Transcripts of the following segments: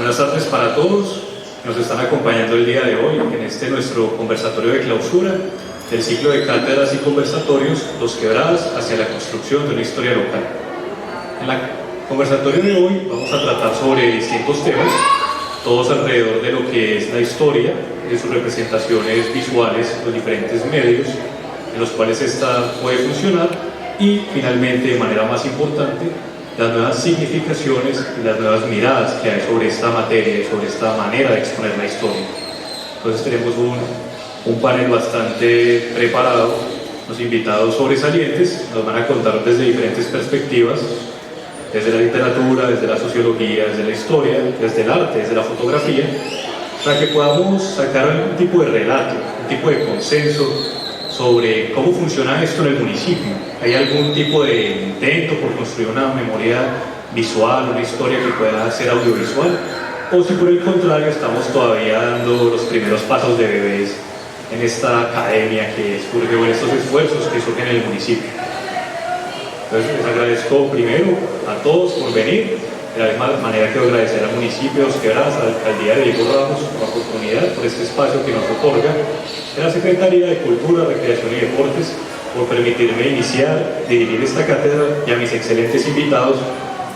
Buenas tardes para todos que nos están acompañando el día de hoy en este nuestro conversatorio de clausura del ciclo de cátedras y conversatorios Dos Quebradas hacia la construcción de una historia local. En el conversatorio de hoy vamos a tratar sobre distintos temas, todos alrededor de lo que es la historia, de sus representaciones visuales, los diferentes medios en los cuales esta puede funcionar y finalmente, de manera más importante, las nuevas significaciones y las nuevas miradas que hay sobre esta materia y sobre esta manera de exponer la historia. Entonces tenemos un panel bastante preparado, los invitados sobresalientes nos van a contar desde diferentes perspectivas, desde la literatura, desde la sociología, desde la historia, desde el arte, desde la fotografía, para que podamos sacar un tipo de relato, un tipo de consenso sobre cómo funciona esto en el municipio. ¿Hay algún tipo de intento por construir una memoria visual, una historia que pueda ser audiovisual? O si por el contrario estamos todavía dando los primeros pasos de bebés en esta academia que surge, o en estos esfuerzos que surgen en el municipio. Entonces les agradezco primero a todos por venir, de la misma manera que agradecer al municipio de Dos Quebradas, a la alcaldía de Diego Ramos por la oportunidad, por este espacio que nos otorga, a la Secretaría de Cultura, Recreación y Deportes por permitirme iniciar, dirigir esta cátedra, y a mis excelentes invitados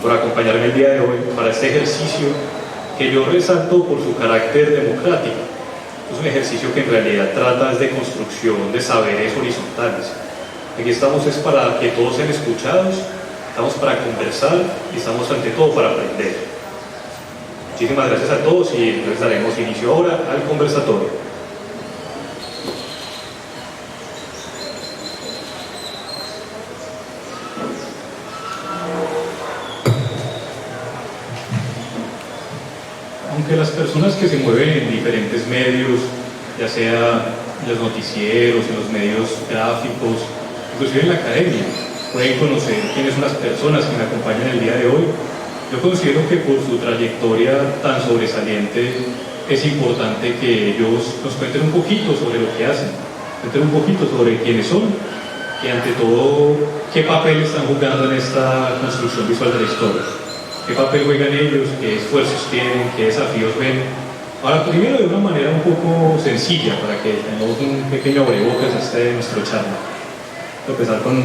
por acompañarme el día de hoy para este ejercicio que yo resalto por su carácter democrático. Es un ejercicio que en realidad trata de construcción de saberes horizontales. Aquí estamos es para que todos sean escuchados, estamos para conversar y estamos ante todo para aprender. Muchísimas gracias a todos y entonces daremos inicio ahora al conversatorio. Aunque las personas que se mueven en diferentes medios, ya sea en los noticieros, en los medios gráficos, inclusive en la academia, pueden conocer quiénes son las personas que me acompañan el día de hoy, yo considero que por su trayectoria tan sobresaliente es importante que ellos nos cuenten un poquito sobre lo que hacen, cuenten un poquito sobre quiénes son y ante todo qué papel están jugando en esta construcción visual de la historia. ¿Qué papel juegan ellos? ¿Qué esfuerzos tienen? ¿Qué desafíos ven? Ahora, primero de una manera un poco sencilla, para que tengamos un pequeño abrebocas de nuestro charla. Voy a empezar con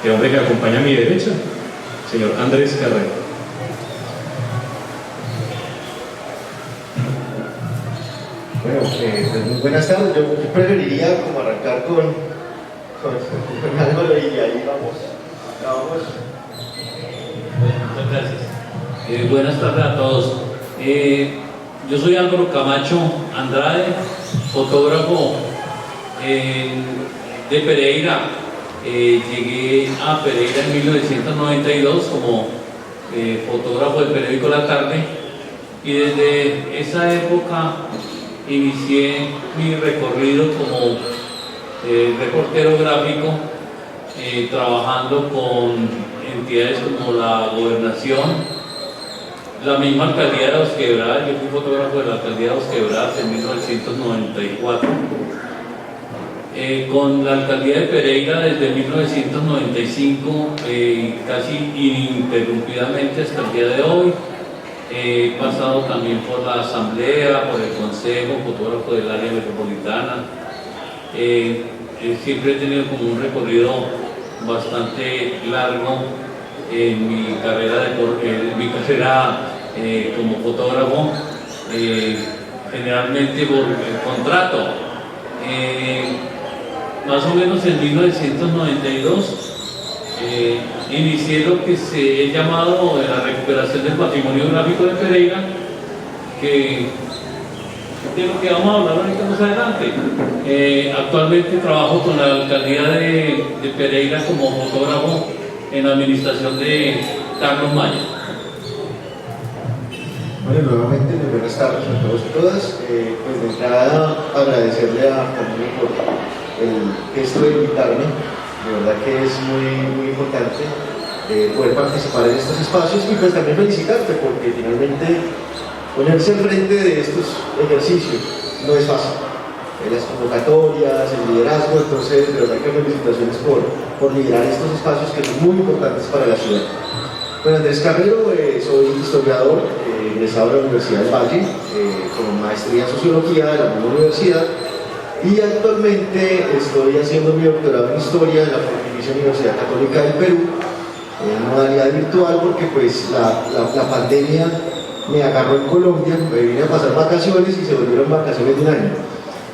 el hombre que acompaña a mi derecha, el señor Andrés Carrero. Bueno, pues muy buenas tardes. Yo preferiría como arrancar con algo y ahí vamos. Muchas gracias. Buenas tardes a todos. Yo soy Álvaro Camacho Andrade, fotógrafo de Pereira. Llegué a Pereira en 1992 como fotógrafo del periódico La Tarde y desde esa época inicié mi recorrido como reportero gráfico, trabajando con entidades como la gobernación, la misma alcaldía de Dos Quebradas. Yo fui fotógrafo de la alcaldía de Dos Quebradas en 1994, con la alcaldía de Pereira desde 1995, casi ininterrumpidamente hasta el día de hoy. He pasado también por la asamblea, por el consejo, fotógrafo del área metropolitana. Siempre he tenido como un recorrido bastante largo en mi carrera, como fotógrafo, generalmente por contrato. Más o menos en 1992 inicié lo que se ha llamado la recuperación del patrimonio gráfico de Pereira, que de lo que vamos a hablar ahorita más adelante. Actualmente trabajo con la alcaldía de Pereira como fotógrafo en la administración de Carlos Maya. Bueno, nuevamente muy buenas tardes a todos y todas. Pues de entrada agradecerle a Camilo por el gesto de invitarme. De verdad que es muy importante poder participar en estos espacios y pues también felicitarte porque finalmente ponerse al frente de estos ejercicios no es fácil. Las convocatorias, el liderazgo, entonces de verdad que felicitaciones por liderar estos espacios que son muy importantes para la ciudad. Bueno, Andrés Carrero, soy historiador, egresado de la Universidad del Valle, con maestría en Sociología de la misma universidad, y actualmente estoy haciendo mi doctorado en Historia en la Pontificia Universidad Católica del Perú, en modalidad virtual, porque pues la pandemia me agarró en Colombia, me vine a pasar vacaciones y se volvieron vacaciones de un año.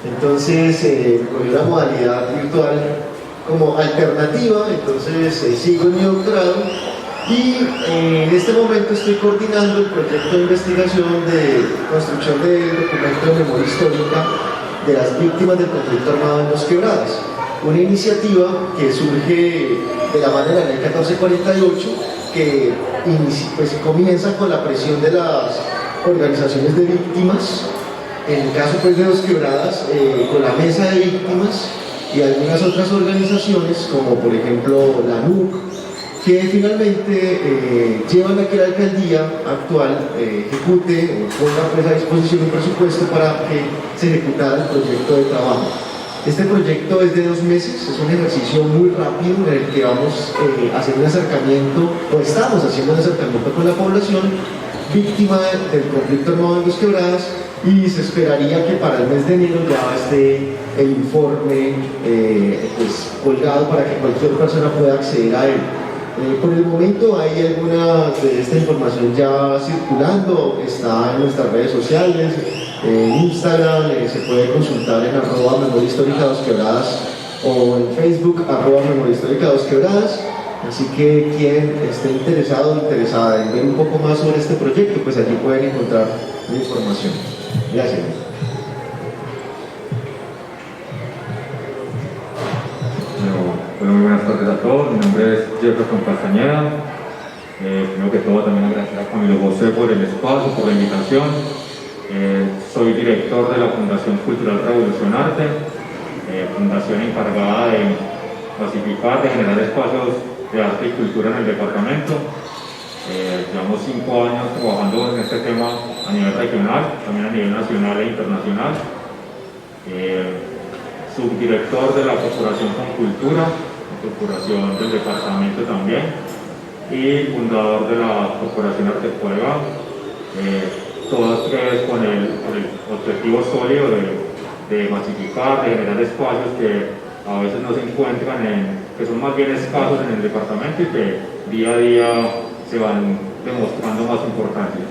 Entonces cogí la modalidad virtual como alternativa, entonces sigo en mi doctorado y en este momento estoy coordinando el proyecto de investigación de construcción del documento de memoria histórica de las víctimas del conflicto armado en Los Quebradas, una iniciativa que surge de la mano de la ley 1448, que pues, comienza con la presión de las organizaciones de víctimas, en el caso pues, de Los Quebradas, con la mesa de víctimas y algunas otras organizaciones, como por ejemplo la NUC, que finalmente llevan a que la alcaldía actual ejecute o ponga pues, a disposición un presupuesto para que se ejecutara el proyecto de trabajo. Este proyecto es de 2 meses, es un ejercicio muy rápido en el que vamos a hacer un acercamiento, o estamos haciendo un acercamiento con la población víctima del conflicto armado en Los Quebradas, y se esperaría que para el mes de enero ya esté el informe pues, colgado para que cualquier persona pueda acceder a él. Por el momento hay alguna de esta información ya circulando, está en nuestras redes sociales, en Instagram, se puede consultar en @memoria histórica Dos Quebradas o en Facebook @memoria histórica Dos Quebradas. Así que quien esté interesado o interesada en ver un poco más sobre este proyecto, pues allí pueden encontrar la información. Gracias. Bueno, muy buenas tardes a todos. Mi nombre es Jefferson Castañeda. Primero que todo, también agradecer a Camilo José por el espacio, por la invitación. Soy director de la Fundación Cultural Revolución Arte, fundación encargada de pacificar, de generar espacios de arte y cultura en el departamento. Llevamos 5 años trabajando en este tema a nivel regional, también a nivel nacional e internacional. Subdirector de la Corporación con Cultura, corporación del departamento también, y fundador de la Corporación Arte Poega, todas tres con el objetivo sólido de masificar, de generar espacios que a veces no se encuentran, que son más bien escasos en el departamento y que día a día se van demostrando más importancia.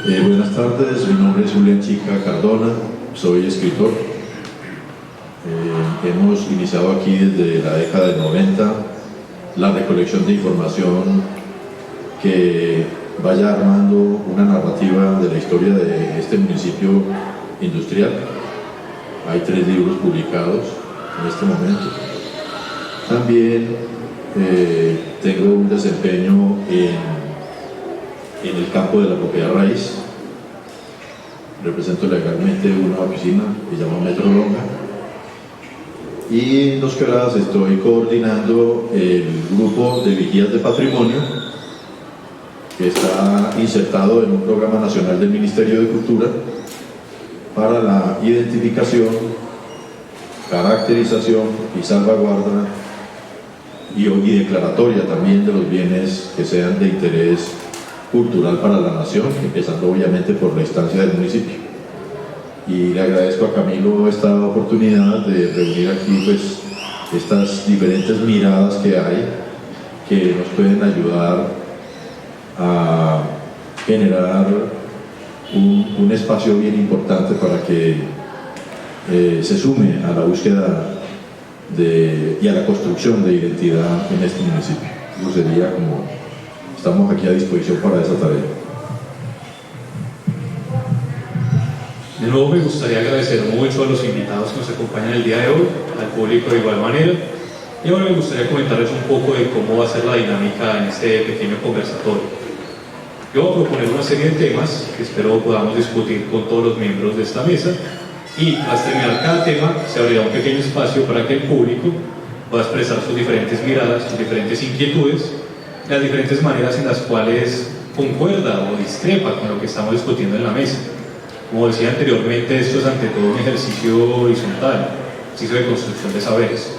Buenas tardes, mi nombre es Julián Chica Cardona, soy escritor. Hemos iniciado aquí desde la década del 90 la recolección de información que vaya armando una narrativa de la historia de este municipio industrial. Hay 3 libros publicados en este momento. También tengo un desempeño en el campo de la propiedad raíz. Represento legalmente una oficina que se llama Metro Longa. Y en Dos Quebradas estoy coordinando el grupo de vigías de patrimonio, que está insertado en un programa nacional del Ministerio de Cultura para la identificación, caracterización y salvaguarda y declaratoria también de los bienes que sean de interés cultural para la nación, empezando obviamente por la instancia del municipio. Y le agradezco a Camilo esta oportunidad de reunir aquí pues estas diferentes miradas que hay, que nos pueden ayudar a generar un espacio bien importante para que se sume a la búsqueda y a la construcción de identidad en este municipio. Eso sería como, estamos aquí a disposición para esa tarea. De nuevo me gustaría agradecer mucho a los invitados que nos acompañan el día de hoy, al público de igual manera, y ahora me gustaría comentarles un poco de cómo va a ser la dinámica en este pequeño conversatorio. Yo voy a proponer una serie de temas que espero podamos discutir con todos los miembros de esta mesa, y tras terminar cada tema se abrirá un pequeño espacio para que el público pueda expresar sus diferentes miradas, sus diferentes inquietudes, las diferentes maneras en las cuales concuerda o discrepa con lo que estamos discutiendo en la mesa. Como decía anteriormente, esto es ante todo un ejercicio horizontal, ejercicio de construcción de saberes.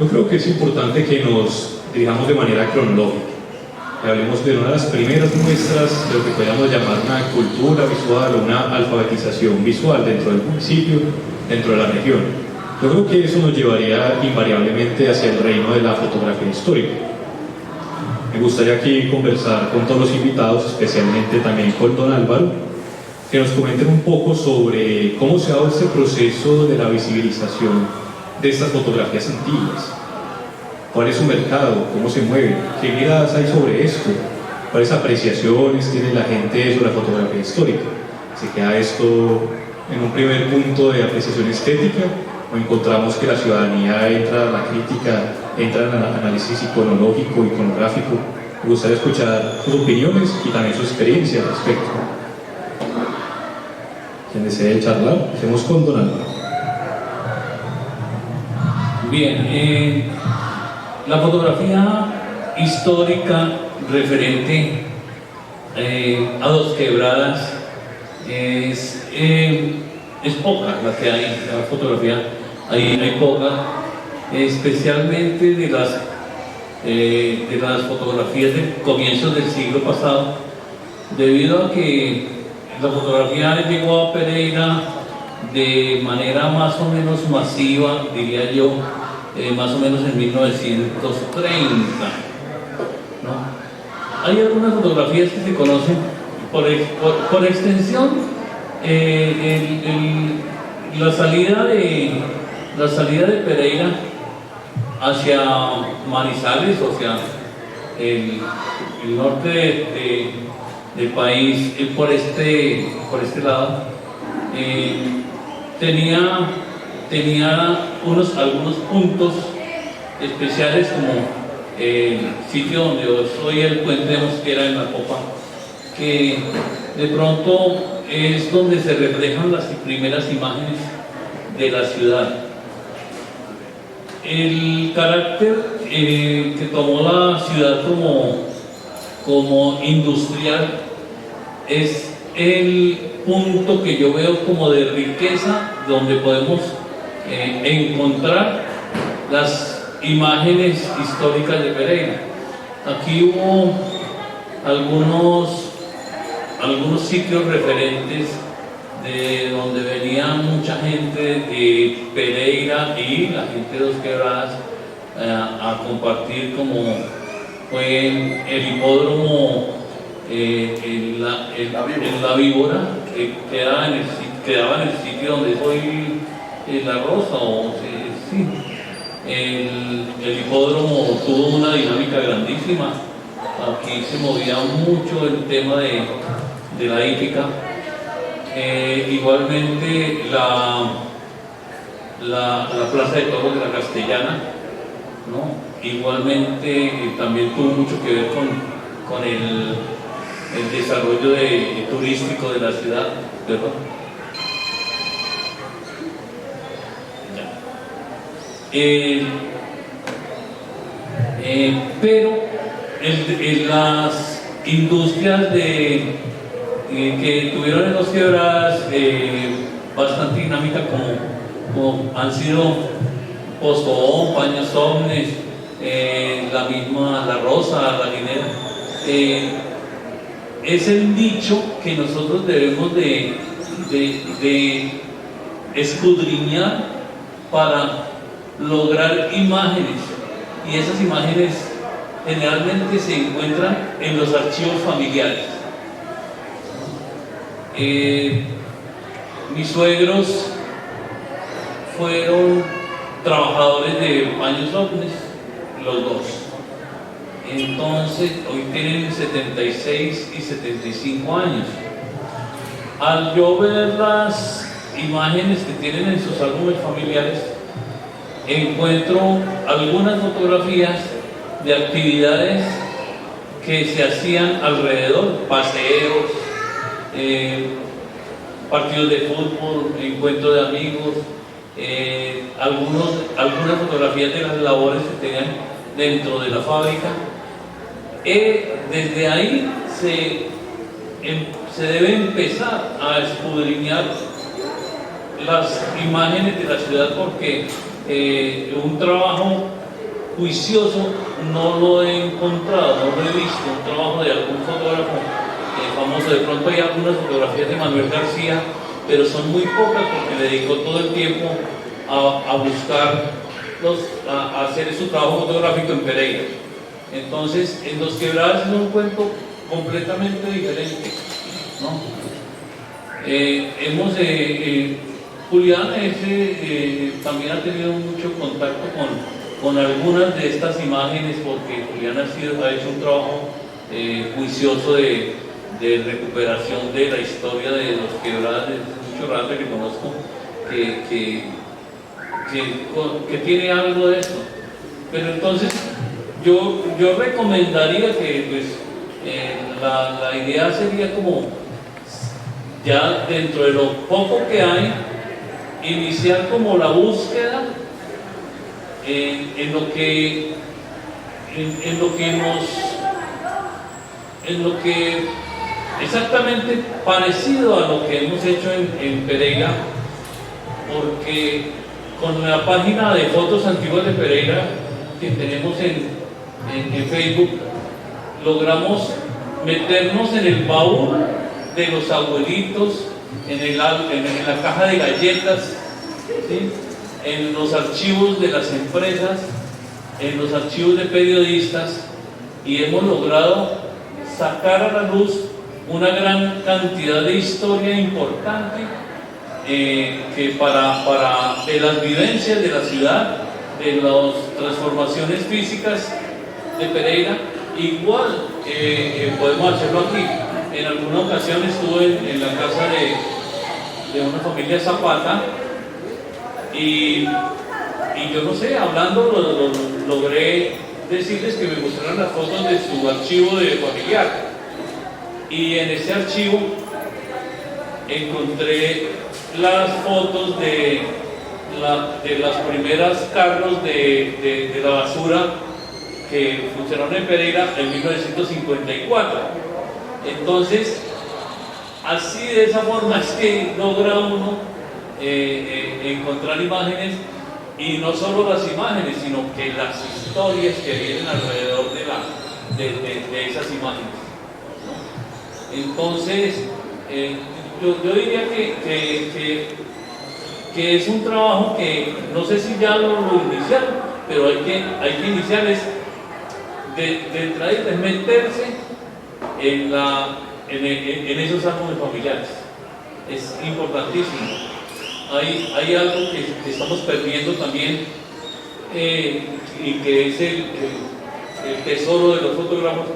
Yo creo que es importante que nos dirijamos de manera cronológica. Hablemos de una de las primeras muestras de lo que podríamos llamar una cultura visual o una alfabetización visual dentro del municipio, dentro de la región. Yo creo que eso nos llevaría invariablemente hacia el reino de la fotografía histórica. Me gustaría aquí conversar con todos los invitados, especialmente también con don Álvaro, que nos comenten un poco sobre cómo se ha dado este proceso de la visibilización de estas fotografías antiguas. ¿Cuál es su mercado? ¿Cómo se mueve? ¿Qué miradas hay sobre esto? ¿Cuáles apreciaciones tiene la gente sobre la fotografía histórica? ¿Se queda esto en un primer punto de apreciación estética o encontramos que la ciudadanía entra a la crítica, entra en el análisis iconológico, iconográfico? Me gustaría escuchar sus opiniones y también su experiencia al respecto. ¿Quién desee charlar? Hacemos con don Álvaro. Bien, la fotografía histórica referente a Dos Quebradas es poca la que hay, la fotografía hay poca, especialmente de las fotografías de comienzos del siglo pasado, debido a que la fotografía llegó a Pereira de manera más o menos masiva, diría yo, más o menos en 1930, ¿no? Hay algunas fotografías que se conocen por extensión. La salida de Pereira hacia Manizales, o sea, el norte del país, por este lado, tenía algunos puntos especiales, como el sitio donde hoy el puente de Mosquera en la Popa, que de pronto es donde se reflejan las primeras imágenes de la ciudad. El carácter que tomó la ciudad como industrial es el punto que yo veo como de riqueza, donde podemos encontrar las imágenes históricas de Pereira. Aquí hubo algunos sitios referentes de donde venía mucha gente de Pereira y la gente de Dos Quebradas a compartir, como fue el hipódromo en la Víbora, que quedaba en el sitio donde hoy La Rosa, sí. El hipódromo tuvo una dinámica grandísima. Aquí se movía mucho el tema de la hípica. Igualmente la Plaza de Toros de la Castellana, ¿no? Igualmente también tuvo mucho que ver con el desarrollo turístico de la ciudad, ¿verdad? Pero las industrias que tuvieron en Dos Quebradas bastante dinámica, como han sido Postobón, Paños Omnes, la misma La Rosa, La Guinea, es el nicho que nosotros debemos de escudriñar para lograr imágenes, y esas imágenes generalmente se encuentran en los archivos familiares. Mis suegros fueron trabajadores de Paños Omnes, los dos. Entonces, hoy tienen 76 y 75 años. Al yo ver las imágenes que tienen en sus álbumes familiares, encuentro algunas fotografías de actividades que se hacían alrededor, paseos, partidos de fútbol, encuentros de amigos, algunas fotografías de las labores que tenían dentro de la fábrica. Desde ahí se debe empezar a escudriñar las imágenes de la ciudad, porque un trabajo juicioso no lo he encontrado, no lo he visto, un trabajo de algún fotógrafo famoso. De pronto hay algunas fotografías de Manuel García, pero son muy pocas porque le dedicó todo el tiempo a buscar, a hacer su trabajo fotográfico en Pereira. Entonces, en Los Quebradas es un cuento completamente diferente, ¿no? Julián también ha tenido mucho contacto con algunas de estas imágenes, porque Julián ha hecho un trabajo juicioso de recuperación de la historia de Los Quebradas desde mucho rato, que conozco, que tiene algo de esto. Pero entonces yo recomendaría que pues, la idea sería como, ya dentro de lo poco que hay, iniciar como la búsqueda en lo que exactamente parecido a lo que hemos hecho en Pereira, porque con la página de fotos antiguas de Pereira que tenemos en Facebook, logramos meternos en el baúl de los abuelitos, en la caja de galletas, ¿sí?, en los archivos de las empresas, en los archivos de periodistas, y hemos logrado sacar a la luz una gran cantidad de historia importante que para de las vivencias de la ciudad, de las transformaciones físicas de Pereira. Igual podemos hacerlo aquí. En alguna ocasión estuve en la casa de una familia Zapata y yo no sé, hablando logré decirles que me mostraran las fotos de su archivo de familiar, y en ese archivo encontré las fotos de las primeras carros de la basura que funcionaron en Pereira en 1954. Entonces, así de esa forma es que logra uno encontrar imágenes, y no solo las imágenes, sino que las historias que vienen alrededor de esas imágenes, ¿no? Entonces, yo diría que es un trabajo que no sé si ya lo iniciaron, pero hay que iniciar de entrada y de meterse en esos árboles familiares. Es importantísimo. Hay algo que estamos perdiendo también, y que es el tesoro de los fotógrafos,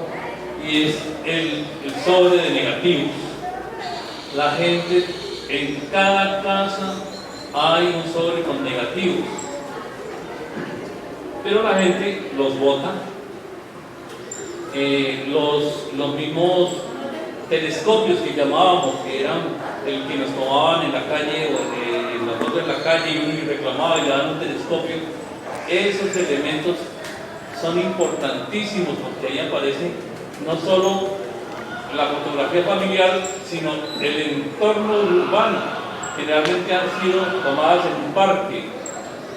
y es el sobre de negativos. La gente, en cada casa hay un sobre con negativos, pero la gente los bota. Los mismos telescopios que llamábamos, que eran el que nos tomaban en la calle o en la foto de la calle, y uno reclamaba y le daban un telescopio, esos elementos son importantísimos, porque ahí aparece no solo la fotografía familiar, sino el entorno urbano. Generalmente han sido tomadas en un parque,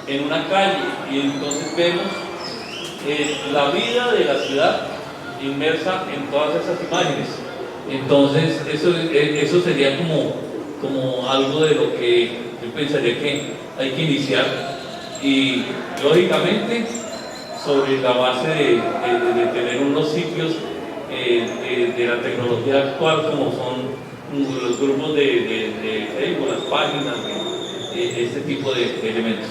en una calle, y entonces vemos la vida de la ciudad inmersa en todas esas imágenes. Entonces eso sería como algo de lo que yo pensaría que hay que iniciar, y lógicamente sobre la base de tener unos sitios de la tecnología actual, como son los grupos de Facebook, las páginas, este tipo de elementos.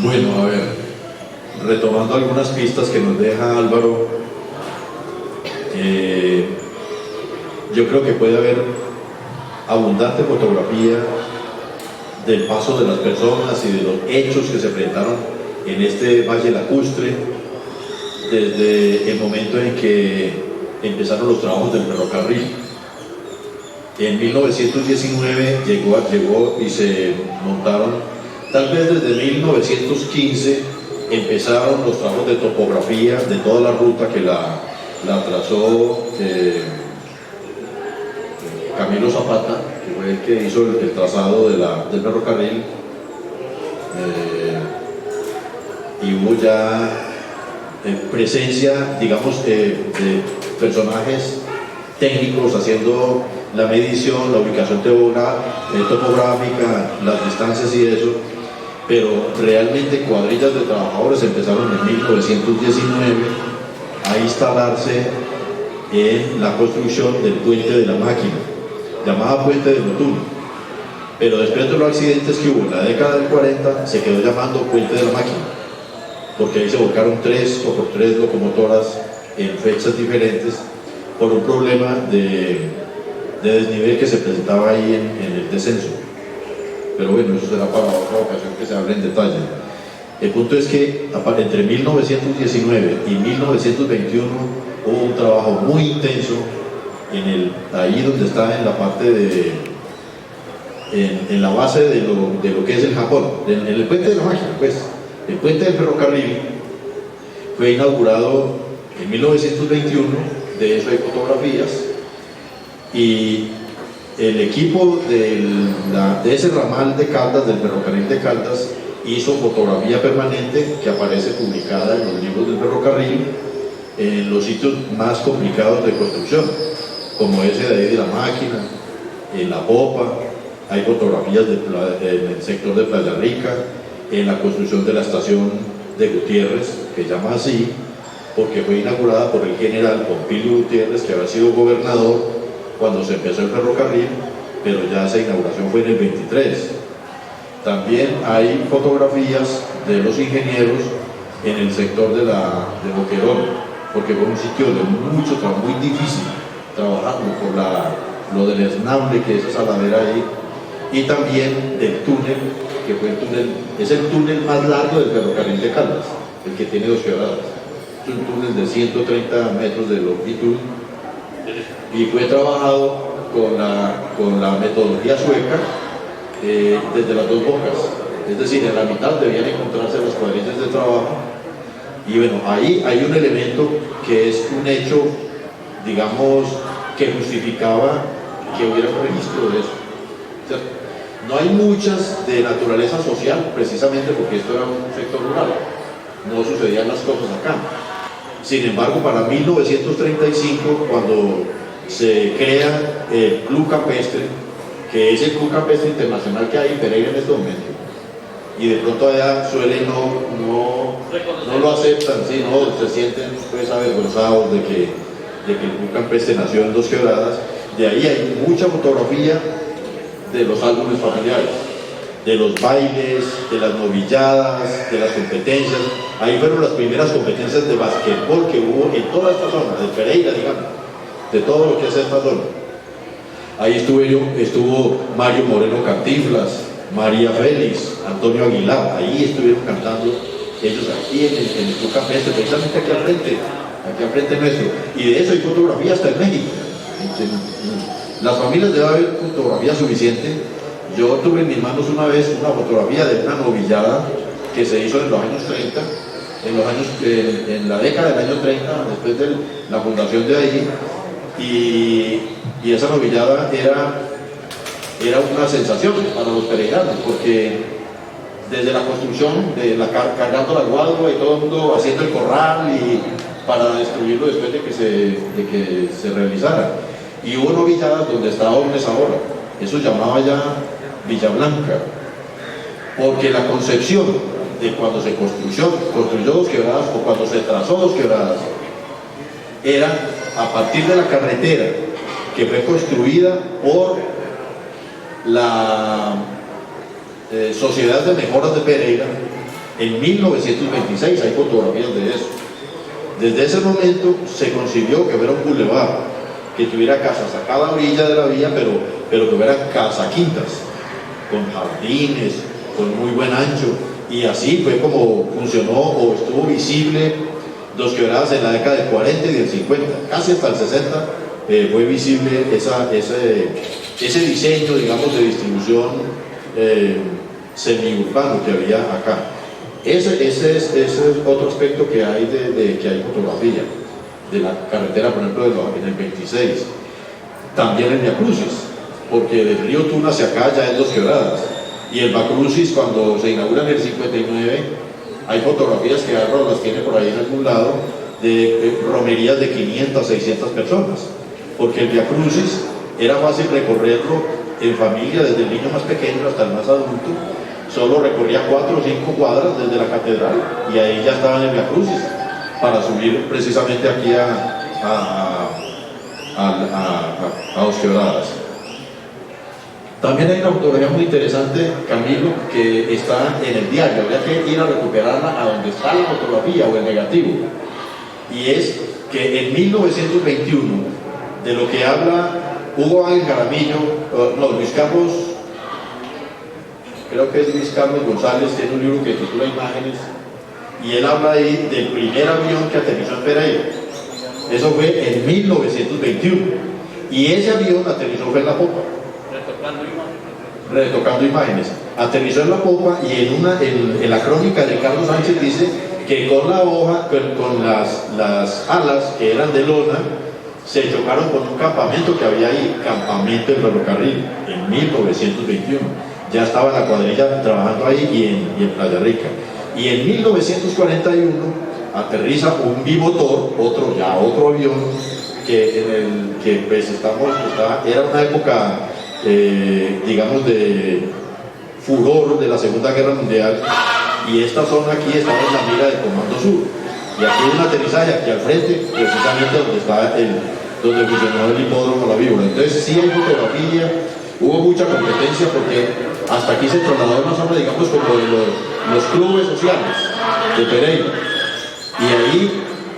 Bueno, a ver, retomando algunas pistas que nos deja Álvaro, yo creo que puede haber abundante fotografía del paso de las personas y de los hechos que se presentaron en este Valle Lacustre, desde el momento en que empezaron los trabajos del ferrocarril. En 1919 llegó y se montaron. Tal vez desde 1915 empezaron los trabajos de topografía de toda la ruta que la trazó Camilo Zapata, que fue el que hizo el trazado del ferrocarril, y hubo ya presencia, digamos, de personajes técnicos haciendo la medición, la ubicación topográfica, las distancias y eso, pero realmente cuadrillas de trabajadores empezaron en 1919 a instalarse en la construcción del puente de la máquina, llamada Puente de Lotún, pero después de los accidentes que hubo en la década del 40 se quedó llamando Puente de la Máquina, porque ahí se volcaron 3 locomotoras en fechas diferentes por un problema de desnivel que se presentaba ahí en el descenso. Pero bueno, eso será para otra ocasión que se hable en detalle. El punto es que entre 1919 y 1921 hubo un trabajo muy intenso ahí donde está en la parte en la base de lo que es el Japón, en el puente de la máquina, pues. El puente del ferrocarril fue inaugurado en 1921, de eso hay fotografías, y el equipo de ese ramal de Caldas, del ferrocarril de Caldas, hizo fotografía permanente que aparece publicada en los libros del ferrocarril en los sitios más complicados de construcción, como ese de ahí de la máquina, en la popa, hay fotografías en el sector de Playa Rica, en la construcción de la estación de Gutiérrez, que se llama así, porque fue inaugurada por el general Pompilio Gutiérrez, que había sido gobernador cuando se empezó el ferrocarril, pero ya esa inauguración fue en el 23. También hay fotografías de los ingenieros en el sector de Boquerón, porque fue un sitio de mucho trabajo, muy difícil, trabajando por lo del esnable que es esa ladera ahí, y también del túnel, que fue es el túnel más largo del ferrocarril de Caldas, el que tiene 2 quebradas. Es un túnel de 130 metros de longitud y fue trabajado con la metodología sueca desde las 2 bocas, es decir, en la mitad debían encontrarse las cuadrillas de trabajo, y bueno, ahí hay un elemento que es un hecho, digamos, que justificaba que hubiera un registro de eso. O sea, no hay muchas de naturaleza social, precisamente porque esto era un sector rural, no sucedían las cosas acá. Sin embargo, para 1935, cuando se crea el Club Campestre, que es el Club Campestre Internacional que hay en Pereira en este momento, y de pronto allá suelen no lo aceptan, ¿sí? No, se sienten pues avergonzados de que el Club Campestre nació en 2 quebradas. De ahí hay mucha fotografía de los álbumes familiares, de los bailes, de las novilladas, de las competencias. Ahí fueron las primeras competencias de basquetbol que hubo en toda esta zona, de Pereira, digamos, de todo lo que es esta zona. Ahí estuvo Mario Moreno Cantinflas, María Félix, Antonio Aguilar, ahí estuvieron cantando ellos aquí en el Club Campestre, precisamente aquí al frente nuestro. Y de eso hay fotografía hasta en México. Las familias deben haber fotografía suficiente. Yo tuve en mis manos una vez una fotografía de una novillada que se hizo en los años 30, en la década del año 30, después de la fundación de ahí, y esa novillada era una sensación para los peregrinos, porque desde la construcción, cargando la guadua y todo el mundo haciendo el corral y para destruirlo después de que se realizara. Y hubo novilladas donde está Ornes ahora, eso llamaba ya Villa Blanca, porque la concepción de cuando se construyó 2 quebradas o cuando se trazó 2 quebradas era a partir de la carretera que fue construida por la Sociedad de Mejoras de Pereira en 1926, hay fotografías de eso. Desde ese momento se concibió que fuera un bulevar, que tuviera casas a cada orilla de la vía, pero que hubieran casaquintas, con jardines, con muy buen ancho, y así fue como funcionó o estuvo visible 2 quebradas en la década del 40 y del 50, casi hasta el 60 fue visible ese diseño, digamos, de distribución semiurbano que había acá. Ese es otro aspecto que hay que hay fotografía. de la carretera, por ejemplo, en el 26. También el Via Crucis, porque del río Tuna hacia acá ya es Dos Quebradas. Y el Via Crucis, cuando se inaugura en el 59, hay fotografías que Álvaro las tiene por ahí en algún lado, de romerías de 500, 600 personas. Porque el Via Crucis era fácil recorrerlo en familia, desde el niño más pequeño hasta el más adulto. Solo recorría 4 o 5 cuadras desde la catedral y ahí ya estaba en el Via Crucis para subir precisamente aquí a Dos Quebradas. También hay una fotografía muy interesante, Camilo, que está en el diario. Habría que ir a recuperarla a donde está la fotografía o el negativo. Y es que en 1921, de lo que habla Hugo Ángel Jaramillo, Luis Carlos, creo que es Luis Carlos González, tiene un libro que titula Imágenes, y él habla ahí del primer avión que aterrizó en Pereira. Eso fue en 1921, y ese avión aterrizó fue en la popa. Retocando imágenes. Aterrizó en la popa y en la crónica de Carlos Sánchez dice que con la hoja, con las alas que eran de lona, se chocaron con un campamento que había ahí, campamento del ferrocarril, en 1921. Ya estaba la cuadrilla trabajando ahí y en Playa Rica. Y en 1941 aterriza un bimotor, otro avión, que pues era una época, digamos, de furor de la Segunda Guerra Mundial, y esta zona aquí estaba en la mira del Comando Sur. Y aquí hay un aterrizaje aquí al frente, precisamente donde funcionó el hipódromo La Víbora. Entonces sí hay fotografía, hubo mucha competencia porque hasta aquí se trasladó una zona, digamos, como de los clubes sociales de Pereira. Y ahí,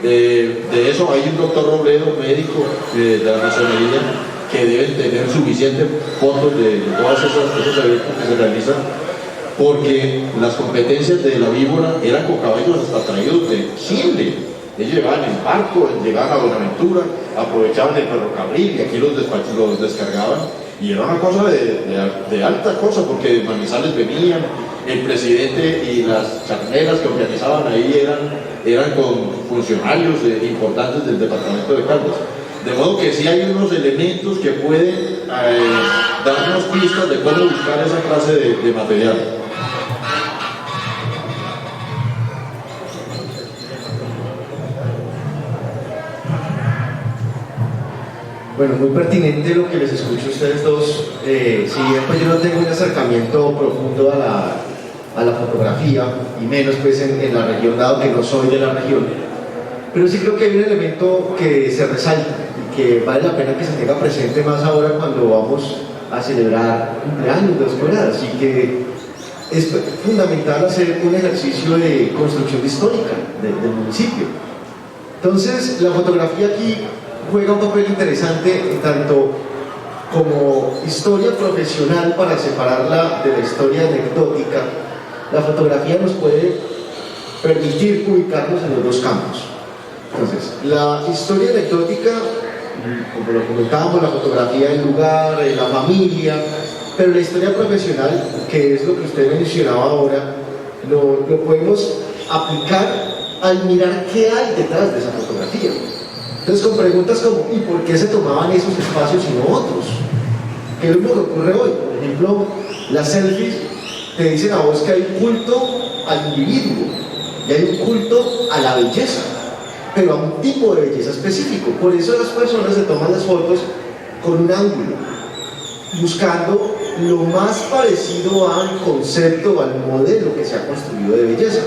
de eso hay un doctor Robledo, médico de la masonería, que deben tener suficientes fotos de todos esos eventos que se realizan, porque las competencias de la Víbora eran con caballos hasta traídos de Chile. Ellos llegaban en barco, llegaban a Buenaventura, aprovechaban el ferrocarril y aquí los descargaban, y era una cosa de alta cosa, porque de Manizales venían, el presidente y las charneras que organizaban ahí eran con funcionarios importantes del departamento de Caldas. De modo que sí hay unos elementos que pueden darnos pistas de cómo buscar esa clase de material. Bueno, muy pertinente lo que les escucho a ustedes dos. Si bien pues yo no tengo un acercamiento profundo a la fotografía, y menos pues en la región, dado que no soy de la región, pero sí creo que hay un elemento que se resalta y que vale la pena que se tenga presente más ahora cuando vamos a celebrar cumpleaños de Dos Quebradas, y que es fundamental hacer un ejercicio de construcción histórica del municipio. Entonces, la fotografía aquí juega un papel interesante tanto como historia profesional, para separarla de la historia anecdótica. La fotografía nos puede permitir ubicarnos en los dos campos. Entonces, la historia anecdótica, como lo comentábamos, la fotografía del lugar, de la familia, pero la historia profesional, que es lo que usted mencionaba ahora, lo podemos aplicar al mirar qué hay detrás de esa fotografía. Entonces, con preguntas como ¿y por qué se tomaban esos espacios y no otros? ¿Qué es lo que ocurre hoy? Por ejemplo, las selfies te dicen a vos que hay un culto al individuo y hay un culto a la belleza, pero a un tipo de belleza específico. Por eso las personas se toman las fotos con un ángulo, buscando lo más parecido al concepto o al modelo que se ha construido de belleza.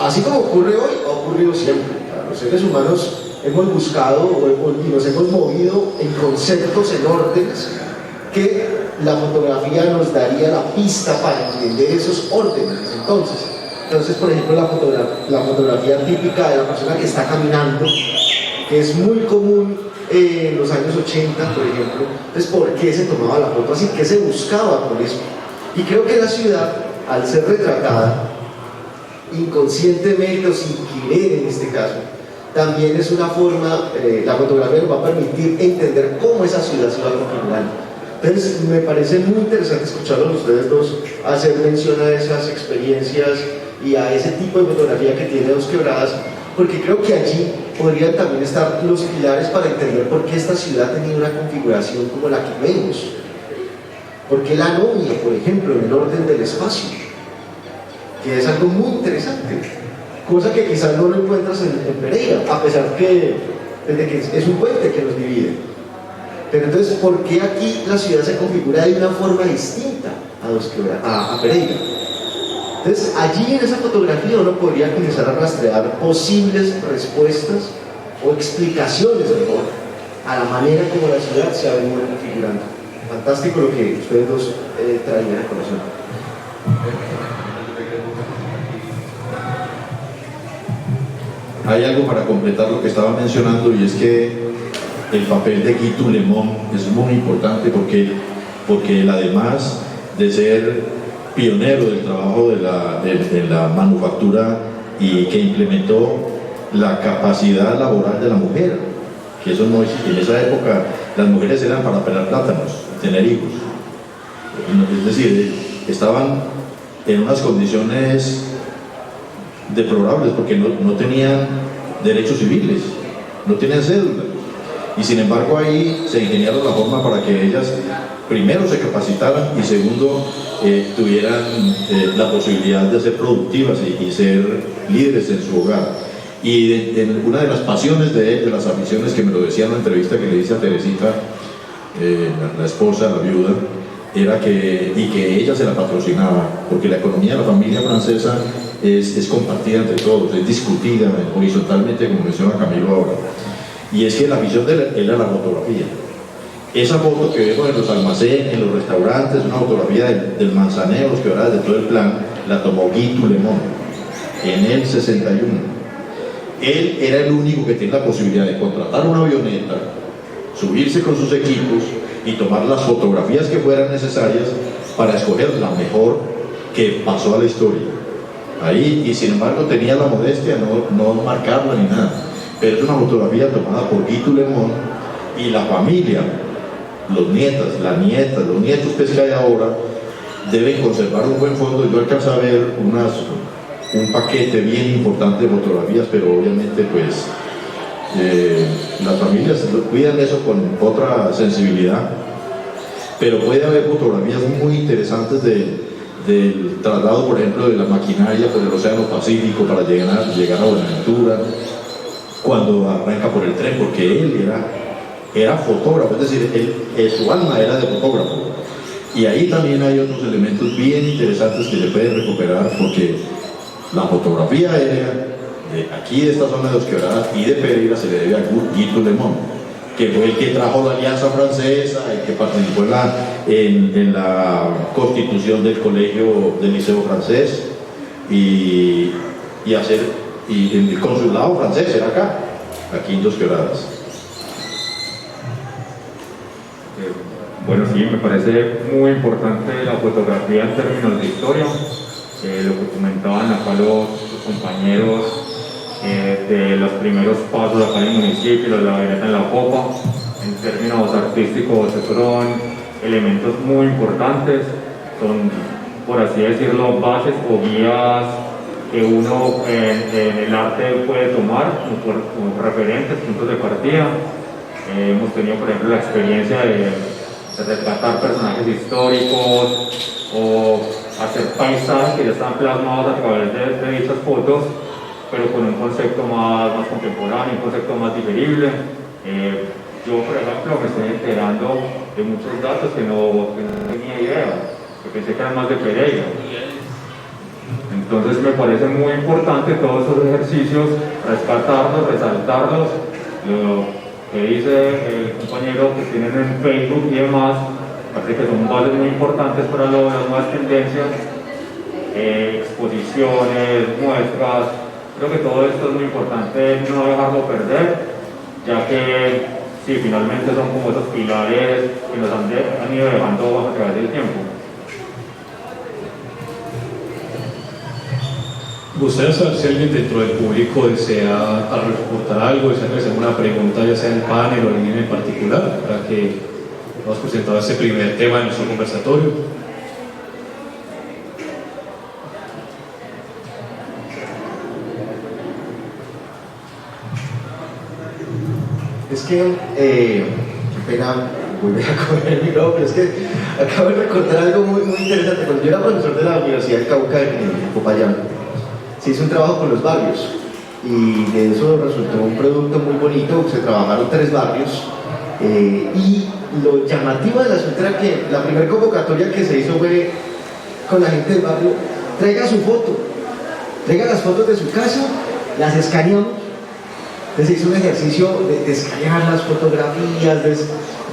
Así como ocurre hoy, ha ocurrido siempre. Los seres humanos hemos buscado y nos hemos movido en conceptos, en órdenes, que la fotografía nos daría la pista para entender esos órdenes. Entonces, por ejemplo, la fotografía típica de la persona que está caminando, que es muy común en los años 80, por ejemplo. Entonces, ¿por qué se tomaba la foto así? ¿Qué se buscaba con eso? Y creo que la ciudad, al ser retratada, inconscientemente o sin querer en este caso, también es una forma, la fotografía nos va a permitir entender cómo esa ciudad se va configurando. Entonces me parece muy interesante escucharlos ustedes dos hacer mención a esas experiencias y a ese tipo de fotografía que tiene Dos Quebradas, porque creo que allí podrían también estar los pilares para entender por qué esta ciudad ha tenido una configuración como la que vemos. ¿Por qué la novia, por ejemplo, en el orden del espacio? Que es algo muy interesante, cosa que quizás no lo encuentras en Pereira, a pesar que es un puente que nos divide. Pero entonces, ¿por qué aquí la ciudad se configura de una forma distinta a Pereira? Entonces, allí en esa fotografía uno podría comenzar a rastrear posibles respuestas o explicaciones mejor a la manera como la ciudad se ha venido configurando. Fantástico lo que ustedes dos traían a conocer. Hay algo para completar lo que estaba mencionando, y es que el papel de Guy Toulemont es muy importante porque él, además de ser pionero del trabajo de la manufactura y que implementó la capacidad laboral de la mujer, que eso no existía. En esa época las mujeres eran para pelar plátanos, tener hijos. Es decir, estaban en unas condiciones deplorables porque no tenían derechos civiles, no tenían cédula, y sin embargo ahí se ingeniaron la forma para que ellas primero se capacitaran y segundo tuvieran la posibilidad de ser productivas y ser líderes en su hogar. Y una de las pasiones de las aficiones, que me lo decía en la entrevista que le hice a Teresita, la esposa, la viuda, era que ella se la patrocinaba, porque la economía de la familia francesa es compartida entre todos, es discutida horizontalmente, como menciona Camilo ahora. Y es que la visión de él era la fotografía. Esa foto que vemos en los almacenes, en los restaurantes, una fotografía del Manzaneo, los quebradas de todo el plan, la tomó Guy Toulemont en el 61. Él era el único que tiene la posibilidad de contratar una avioneta, subirse con sus equipos y tomar las fotografías que fueran necesarias para escoger la mejor que pasó a la historia. Ahí, y sin embargo tenía la modestia no marcarla ni nada, pero es una fotografía tomada por Guy Toulemont, y la familia, los nietas, las nietas, los nietos que hay ahora, deben conservar un buen fondo. Yo alcanzo a ver un paquete bien importante de fotografías, pero obviamente pues las familias cuidan eso con otra sensibilidad, pero puede haber fotografías muy interesantes del traslado, por ejemplo, de la maquinaria por el Océano Pacífico para llegar a Buenaventura, cuando arranca por el tren, porque él era fotógrafo, es decir, su alma era de fotógrafo. Y ahí también hay otros elementos bien interesantes que se pueden recuperar, porque la fotografía aérea de aquí, de esta zona de Los Quebradas y de Pereira, se le debe a Guy Toulemont, que fue el que trajo la Alianza Francesa, el que participó en la constitución del colegio del Liceo Francés, y el consulado francés era aquí en Dos Quebradas. Bueno, sí, me parece muy importante la fotografía en términos de historia, lo que comentaban acá los compañeros de los primeros pasos acá en el municipio, la avioneta en la popa. En términos artísticos, fueron elementos muy importantes, son, por así decirlo, bases o guías que uno en el arte puede tomar como referentes, puntos de partida. Hemos tenido, por ejemplo, la experiencia de retratar personajes históricos o hacer paisajes que ya están plasmados a través de dichas fotos, pero con un concepto más contemporáneo, un concepto más digerible. Yo, por ejemplo, me estoy enterando de muchos datos que no tenía idea, que pensé que eran más de Pereira. Entonces me parece muy importante todos esos ejercicios, rescatarlos, resaltarlos. Lo que dice el compañero que tienen en Facebook y demás, parece que son bases muy importantes para las nuevas tendencias, exposiciones, muestras. Creo que todo esto es muy importante no dejarlo perder, ya que sí, finalmente son como esos pilares que nos han ido dejando a través del tiempo. Me gustaría saber si alguien dentro del público desea reportar algo, desea hacer una pregunta, ya sea en el panel o en línea en particular, para que hemos presentado este primer tema de nuestro conversatorio. Es que, qué pena volver a coger el micrófono, pero es que acabo de recordar algo muy, muy interesante. Cuando yo era profesor de la Universidad del Cauca en Popayán, se hizo un trabajo con los barrios y de eso resultó un producto muy bonito. Se trabajaron 3 barrios y lo llamativo del asunto era que la primera convocatoria que se hizo fue con la gente del barrio: traiga su foto, traiga las fotos de su casa, las escaneamos. Entonces se hizo un ejercicio de escanear las fotografías,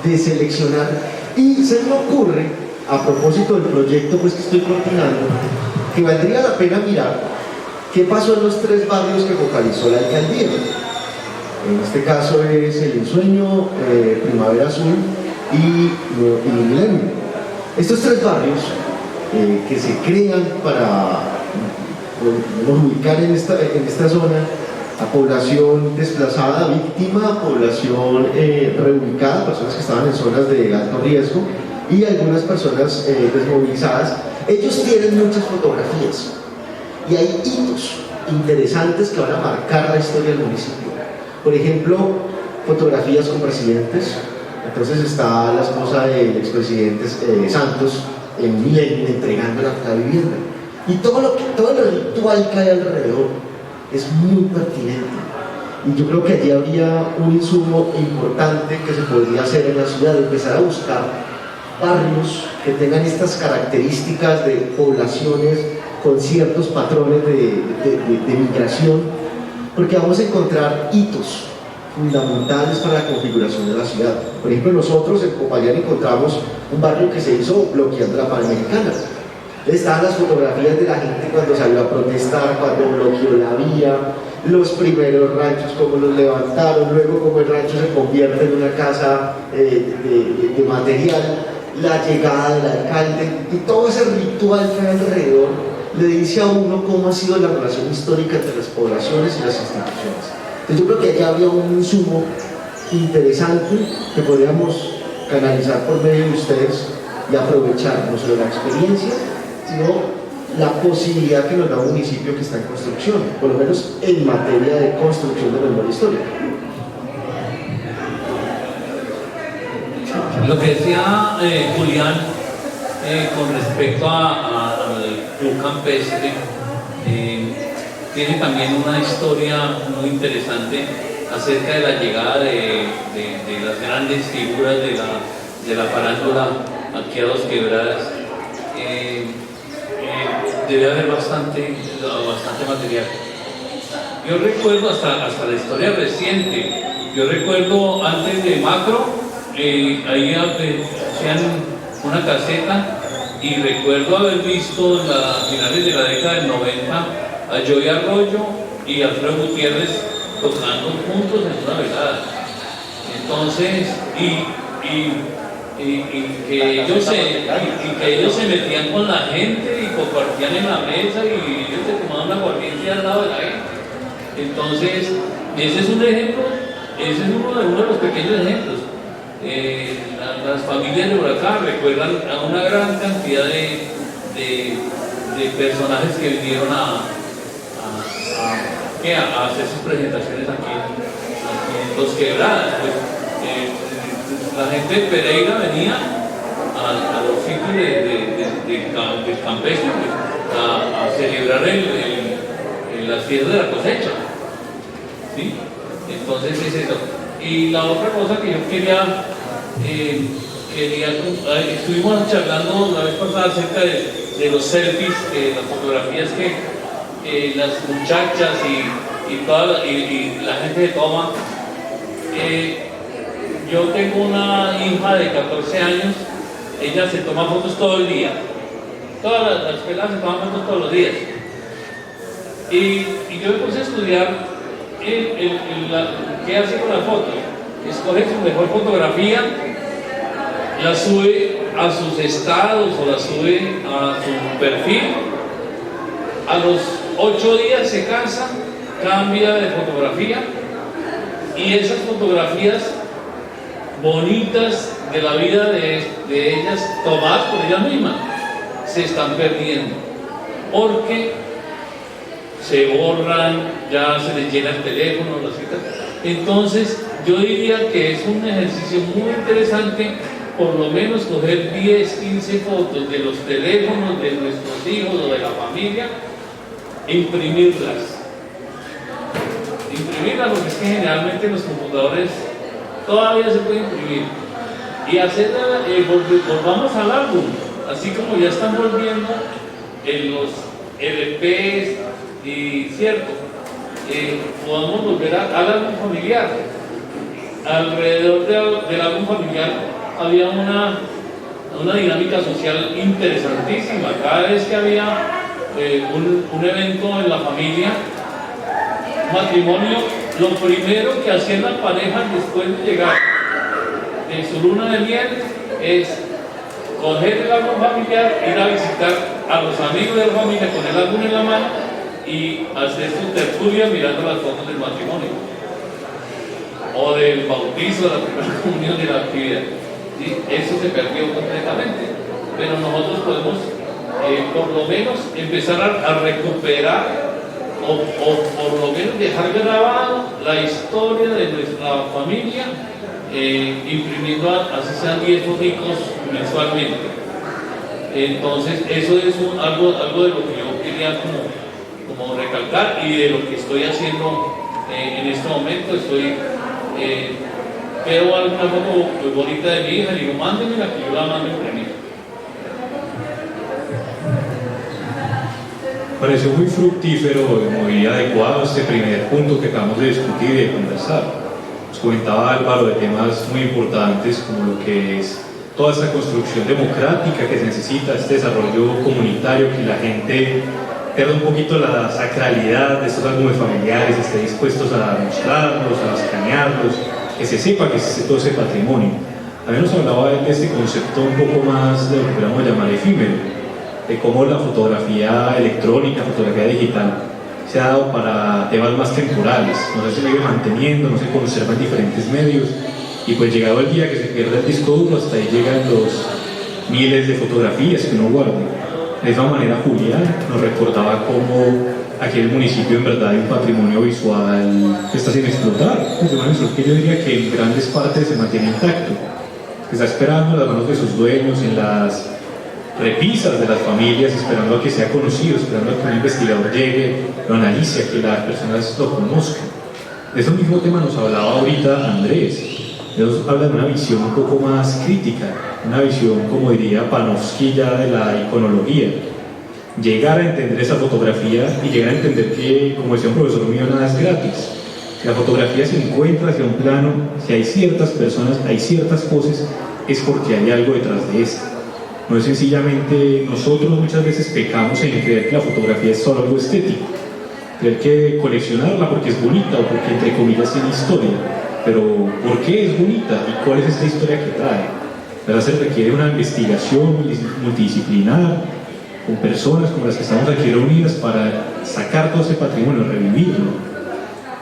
de seleccionar, y se me ocurre, a propósito del proyecto pues, que estoy coordinando, que valdría la pena mirar qué pasó en los 3 barrios que focalizó la alcaldía. En este caso es El Ensueño, Primavera Azul y Milenio. Estos 3 barrios que se crean para ubicar en esta zona a población desplazada, víctima, población reubicada, personas que estaban en zonas de alto riesgo y algunas personas desmovilizadas. Ellos tienen muchas fotografías y hay hitos interesantes que van a marcar la historia del municipio. Por ejemplo, fotografías con presidentes. Entonces está la esposa del expresidente Santos en Milenio entregando la vivienda. Y todo el ritual que hay alrededor es muy pertinente. Y yo creo que allí habría un insumo importante que se podría hacer en la ciudad: empezar a buscar barrios que tengan estas características de poblaciones con ciertos patrones de migración, porque vamos a encontrar hitos fundamentales para la configuración de la ciudad. Por ejemplo, nosotros en Popayán encontramos un barrio que se hizo bloqueando la Panamericana. Estaban las fotografías de la gente cuando salió a protestar, cuando bloqueó la vía, los primeros ranchos, cómo los levantaron, luego cómo el rancho se convierte en una casa de material, la llegada del alcalde, y todo ese ritual que hay alrededor le dice a uno cómo ha sido la relación histórica entre las poblaciones y las instituciones. Entonces yo creo que allá había un insumo interesante que podríamos canalizar por medio de ustedes y aprovechar no solo la experiencia, sino la posibilidad que nos da un municipio que está en construcción, por lo menos en materia de construcción de memoria histórica. Lo que decía Julián con respecto al Club Campestre, tiene también una historia muy interesante acerca de la llegada de las grandes figuras de la farándula aquí a Dos Quebradas. Debe haber bastante material. Yo recuerdo hasta la historia reciente. Yo recuerdo antes de Macro, ahí hacían una caseta, y recuerdo haber visto a finales de la década del 90 a Joey Arroyo y Alfredo Gutiérrez tocando juntos en una velada. Entonces, que ellos se metían con la gente y compartían en la mesa, y ellos se tomaban una aguardiente al lado de la gente. Entonces, ese es un ejemplo, ese es uno de los pequeños ejemplos. Las familias de Boyacá recuerdan a una gran cantidad de personajes que vinieron a hacer sus presentaciones aquí en Dos Quebradas. Pues, la gente de Pereira venía a los sitios del campestre, pues, a celebrar las fiestas de la cosecha, ¿sí? Entonces es eso. Y la otra cosa que yo quería estuvimos charlando la vez pasada acerca de los selfies, las fotografías que las muchachas y la gente toma. Yo tengo una hija de 14 años, ella se toma fotos todo el día. Todas las peladas se toman fotos todos los días. Y yo me puse a estudiar qué hace con la foto. Escoge su mejor fotografía, la sube a sus estados o la sube a su perfil. A los 8 días se cansa, cambia de fotografía, y esas fotografías bonitas de la vida de ellas, tomadas por ellas mismas, se están perdiendo porque se borran, ya se les llena el teléfono, las citas. Entonces yo diría que es un ejercicio muy interesante, por lo menos coger 10, 15 fotos de los teléfonos de nuestros hijos o de la familia, e imprimirlas, porque es que generalmente los computadores todavía se pueden imprimir, y hacerla, volvamos al álbum, así como ya están volviendo en los LPs, y cierto, podamos volver al álbum familiar. Alrededor del álbum familiar había una dinámica social interesantísima. Cada vez que había un evento en la familia, matrimonio, lo primero que hacían las parejas después de llegar de su luna de miel es coger el álbum familiar, ir a visitar a los amigos de la familia con el álbum en la mano y hacer su tertulia mirando las fotos del matrimonio o del bautizo, de la primera comunión, de la actividad. ¿Sí? Eso se perdió completamente, pero nosotros podemos por lo menos empezar a recuperar o por lo menos dejar grabado la historia de nuestra familia, imprimiendo así sean 10 fotos mensualmente. Entonces eso es algo de lo que yo quería como recalcar, y de lo que estoy haciendo en este momento. Veo alguna foto muy bonita de mi hija y digo, mándenmela, que yo la mando a imprimir. Pareció muy fructífero y muy adecuado este primer punto que acabamos de discutir y de conversar. Nos comentaba Álvaro de temas muy importantes como lo que es toda esta construcción democrática que se necesita, este desarrollo comunitario, que la gente pierda un poquito la sacralidad de estos álbumes familiares, esté dispuestos a mostrarlos, a escanearlos, que se sepa que existe todo ese patrimonio. También nos hablaba de este concepto un poco más de lo que podemos llamar efímero, de cómo la fotografía electrónica, fotografía digital, se ha dado para temas más temporales, no se sigue manteniendo, no se conserva en diferentes medios, y pues llegado el día que se pierde el disco duro, hasta ahí llegan los miles de fotografías que uno guarda. De esa manera Julián nos recordaba cómo aquí en el municipio en verdad hay un patrimonio visual que está sin explotar, que yo diría que en grandes partes se mantiene intacto, que está esperando en las manos de sus dueños, en las repisas de las familias, esperando a que sea conocido, esperando a que un investigador llegue, lo analice, a que las personas lo conozcan. De ese mismo tema nos hablaba ahorita Andrés. Ellos hablan de una visión un poco más crítica, una visión, como diría Panofsky, ya de la iconología. Llegar a entender esa fotografía y llegar a entender que, como decía un profesor mío, nada es gratis. Si la fotografía se encuentra hacia un plano, si hay ciertas personas, hay ciertas poses, es porque hay algo detrás de esto. No es sencillamente, nosotros muchas veces pecamos en creer que la fotografía es solo algo estético, creer que coleccionarla porque es bonita o porque entre comillas tiene historia, pero ¿por qué es bonita y cuál es esta historia que trae? ¿Verdad? Se requiere una investigación multidisciplinar con personas como las que estamos aquí reunidas para sacar todo ese patrimonio, revivirlo.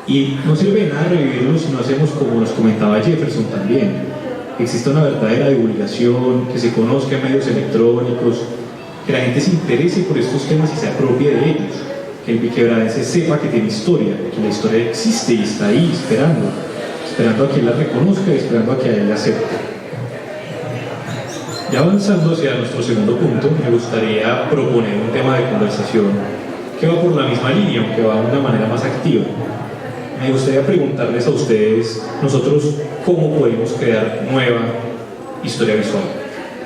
Y no sirve de nada revivirlo si no hacemos como nos comentaba Jefferson también, que exista una verdadera divulgación, que se conozca en medios electrónicos, que la gente se interese por estos temas y se apropie de ellos, que el quebradense sepa que tiene historia, que la historia existe y está ahí esperando a que él la reconozca y esperando a que él la acepte. Ya avanzando hacia nuestro segundo punto, me gustaría proponer un tema de conversación que va por la misma línea, aunque va de una manera más activa. Me gustaría preguntarles a ustedes, nosotros, ¿cómo podemos crear nueva historia visual?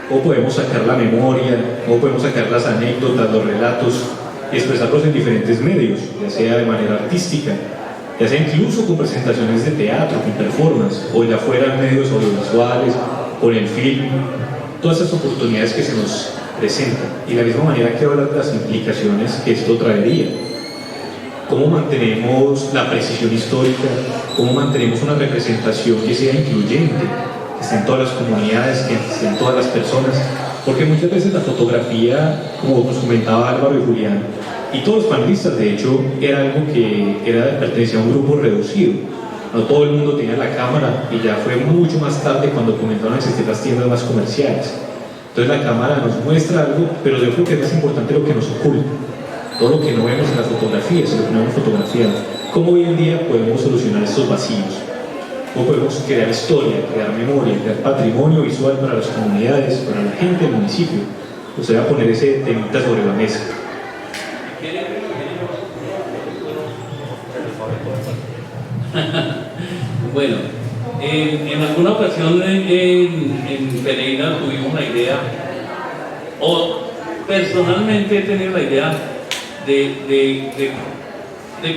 ¿Cómo podemos sacar la memoria? ¿Cómo podemos sacar las anécdotas, los relatos y expresarlos en diferentes medios, ya sea de manera artística, ya sea incluso con presentaciones de teatro, con performance, o ya fuera en medios audiovisuales, con el film, todas esas oportunidades que se nos presentan, y de la misma manera que hablar de las implicaciones que esto traería? ¿Cómo mantenemos la precisión histórica? ¿Cómo mantenemos una representación que sea incluyente, que esté en todas las comunidades, que esté en todas las personas? Porque muchas veces la fotografía, como nos comentaba Álvaro y Julián, y todos los panelistas, de hecho, era algo que pertenecía a un grupo reducido. No todo el mundo tenía la cámara, y ya fue mucho más tarde cuando comenzaron a existir las tiendas más comerciales. Entonces la cámara nos muestra algo, pero yo creo que es más importante lo que nos oculta. Todo lo que no vemos en las fotografías, lo que no hemos fotografiado. ¿Cómo hoy en día podemos solucionar estos vacíos? cómo podemos crear historia, crear memoria, crear patrimonio visual para las comunidades, para la gente del municipio. Usted va a poner ese temita sobre la mesa. Bueno, en alguna ocasión en Pereira tuvimos la idea, o personalmente he tenido la idea de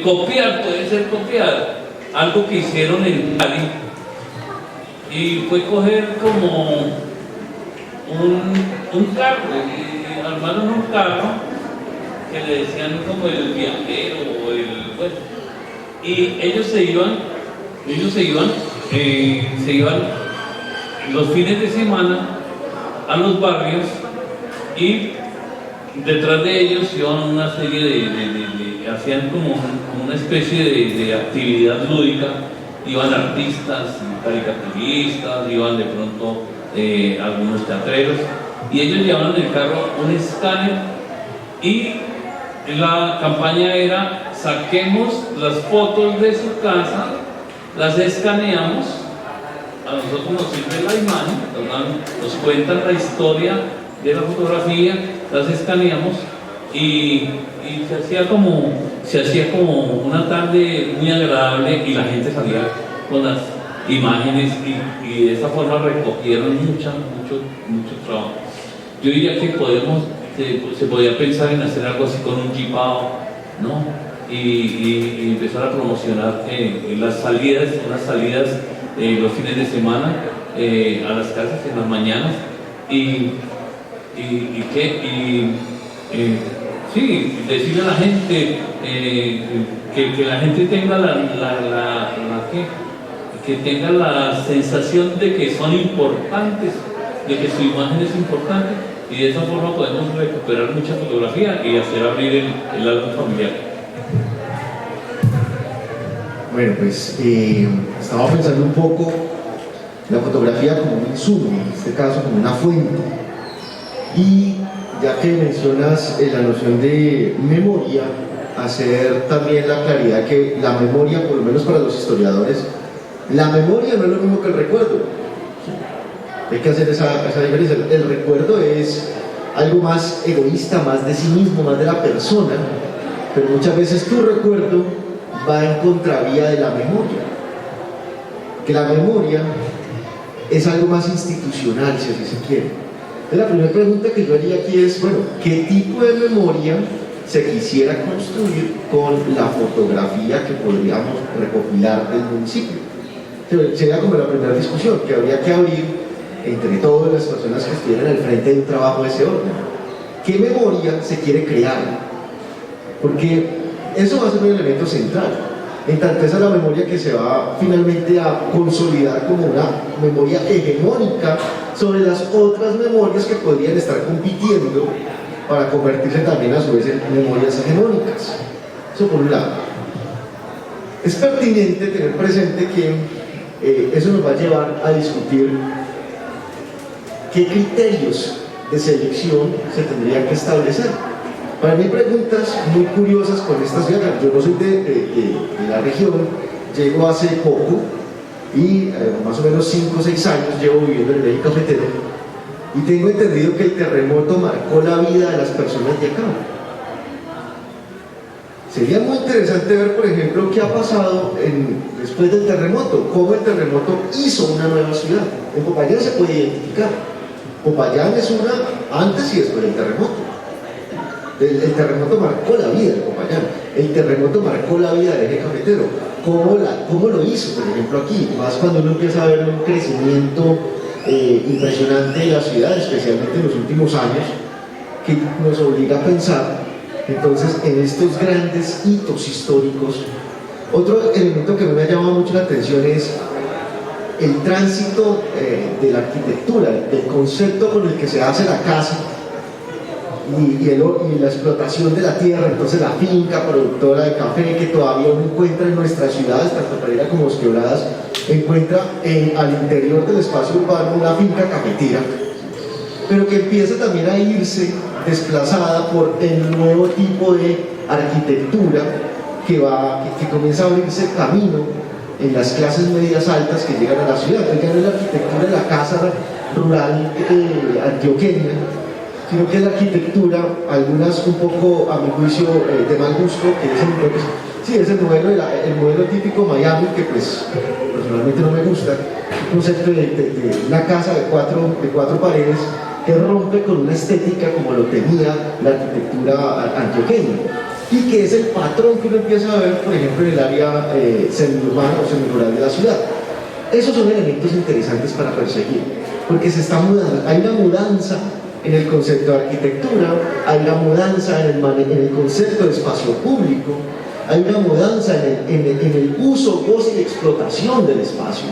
copiar, puede ser copiar, algo que hicieron en Cali, y fue coger como un carro, y armaron un carro que le decían como el viajero, o bueno, y ellos se iban los fines de semana a los barrios, y detrás de ellos iban una serie hacían como una especie de actividad lúdica, iban artistas, caricaturistas, iban de pronto algunos teatreros, y ellos llevaban en el carro un escáner, y la campaña era: saquemos las fotos de su casa, las escaneamos, a nosotros nos sirve la imagen, nos cuentan la historia de la fotografía, las escaneamos, y se hacía como una tarde muy agradable, y la gente salía con las imágenes, y de esa forma recogieron mucho trabajo. Yo diría que se podía pensar en hacer algo así con un jipao, ¿no? Y empezar a promocionar unas salidas los fines de semana a las casas en las mañanas, sí, decirle a la gente que la gente tenga que tenga la sensación de que son importantes, de que su imagen es importante, y de esa forma podemos recuperar mucha fotografía y hacer abrir el álbum familiar. Bueno, pues estaba pensando un poco la fotografía como un insumo, en este caso como una fuente, y ya que mencionas la noción de memoria, hacer también la claridad que la memoria, por lo menos para los historiadores, la memoria no es lo mismo que el recuerdo. Hay que hacer esa diferencia. El recuerdo es algo más egoísta, más de sí mismo, más de la persona, pero muchas veces tu recuerdo va en contravía de la memoria, que la memoria es algo más institucional, si así se quiere. Entonces, la primera pregunta que yo haría aquí es, bueno, ¿qué tipo de memoria se quisiera construir con la fotografía que podríamos recopilar del municipio? Sería como la primera discusión que habría que abrir entre todas las personas que estuvieran al frente de un trabajo de ese orden. ¿Qué memoria se quiere crear? Porque eso va a ser un elemento central. En tanto esa es la memoria que se va finalmente a consolidar como una memoria hegemónica sobre las otras memorias que podrían estar compitiendo para convertirse también a su vez en memorias hegemónicas. Eso por un lado. Es pertinente tener presente que eso nos va a llevar a discutir qué criterios de selección se tendrían que establecer. Para mí hay preguntas muy curiosas con esta ciudad. Yo no soy de la región, llego hace poco y más o menos 5 o 6 años llevo viviendo en el eje cafetero, y tengo entendido que el terremoto marcó la vida de las personas de acá. Sería muy interesante ver, por ejemplo, qué ha pasado después del terremoto, cómo el terremoto hizo una nueva ciudad. En Popayán se puede identificar. Popayán es una antes y después del terremoto. El terremoto marcó la vida de Popayán, el terremoto marcó la vida del eje cafetero. ¿Cómo lo hizo, por ejemplo, aquí? Más cuando uno empieza a ver un crecimiento impresionante de la ciudad, especialmente en los últimos años, que nos obliga a pensar entonces en estos grandes hitos históricos. Otro elemento que me ha llamado mucho la atención es el tránsito de la arquitectura, del concepto con el que se hace la casa y la explotación de la tierra. Entonces la finca productora de café que todavía uno encuentra en nuestras ciudades, tanto Pereira como Los Quebradas, encuentra al interior del espacio urbano una finca cafetera, pero que empieza también a irse desplazada por el nuevo tipo de arquitectura que comienza a abrirse camino en las clases medias altas que llegan a la ciudad. Ya no es la arquitectura de la casa rural antioqueña, sino que es la arquitectura, algunas un poco, a mi juicio, de mal gusto, que es el modelo típico Miami, que pues personalmente no me gusta, un concepto de una casa de cuatro paredes que rompe con una estética como lo tenía la arquitectura antioqueña, y que es el patrón que uno empieza a ver, por ejemplo, en el área semiurbana o semirural de la ciudad. Esos son elementos interesantes para perseguir, porque se está mudando, hay una mudanza en el concepto de arquitectura, hay una mudanza en el concepto de espacio público, hay una mudanza en el uso, goce y explotación del espacio,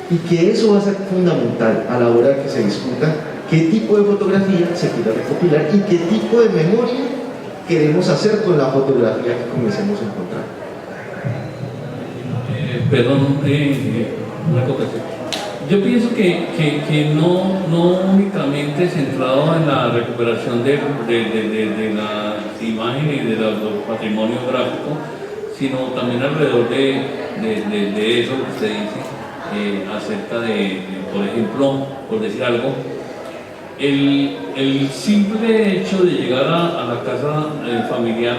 y que eso va a ser fundamental a la hora de que se discuta qué tipo de fotografía se quiere recopilar y qué tipo de memoria queremos hacer con la fotografía que comencemos a encontrar. Perdón, una acotación. Yo pienso que no únicamente centrado en la recuperación de las imágenes y de los patrimonios gráficos, sino también alrededor de eso que usted dice, acerca de, por ejemplo, por decir algo, el simple hecho de llegar a la casa familiar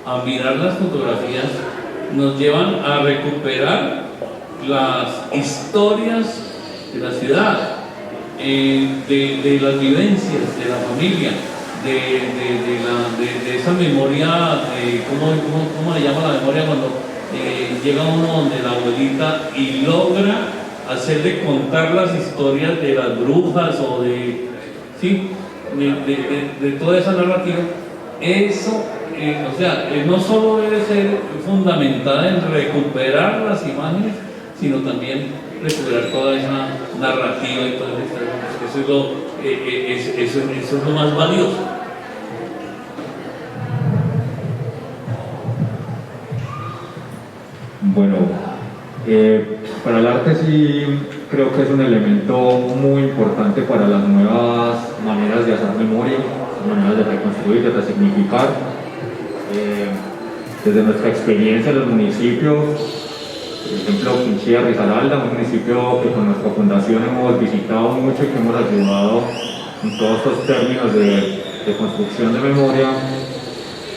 a mirar las fotografías nos llevan a recuperar las historias de la ciudad, de las vivencias de la familia, de esa memoria, ¿cómo le llama la memoria cuando llega uno donde la abuelita y logra hacerle contar las historias de las brujas o de toda esa narrativa? Eso, o sea, no solo debe ser fundamentada en recuperar las imágenes, sino también recuperar toda esa narrativa y todo eso es lo más valioso. Bueno, para el arte sí creo que es un elemento muy importante para las nuevas maneras de hacer memoria, maneras de reconstruir, de resignificar. Desde nuestra experiencia en los municipios, por ejemplo, Quinchía, Risaralda, un municipio que con nuestra fundación hemos visitado mucho y que hemos ayudado en todos estos términos de construcción de memoria,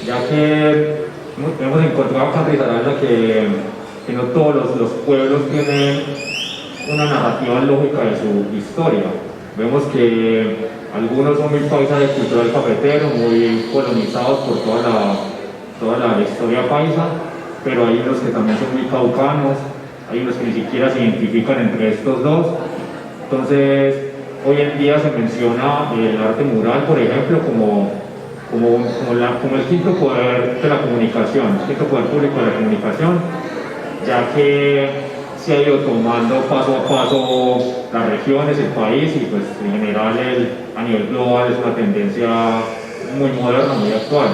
ya que hemos encontrado acá en Risaralda que no todos los pueblos tienen una narrativa lógica de su historia. Vemos que algunos son muy paisa de cultural cafetero, muy colonizados por toda la historia paisa, pero hay unos que también son muy caucanos, hay unos que ni siquiera se identifican entre estos dos. Entonces, hoy en día se menciona el arte mural, por ejemplo, como el quinto poder de la comunicación, el quinto poder público de la comunicación, ya que se ha ido tomando paso a paso las regiones, el país, y pues en general a nivel global es una tendencia muy moderna, muy actual.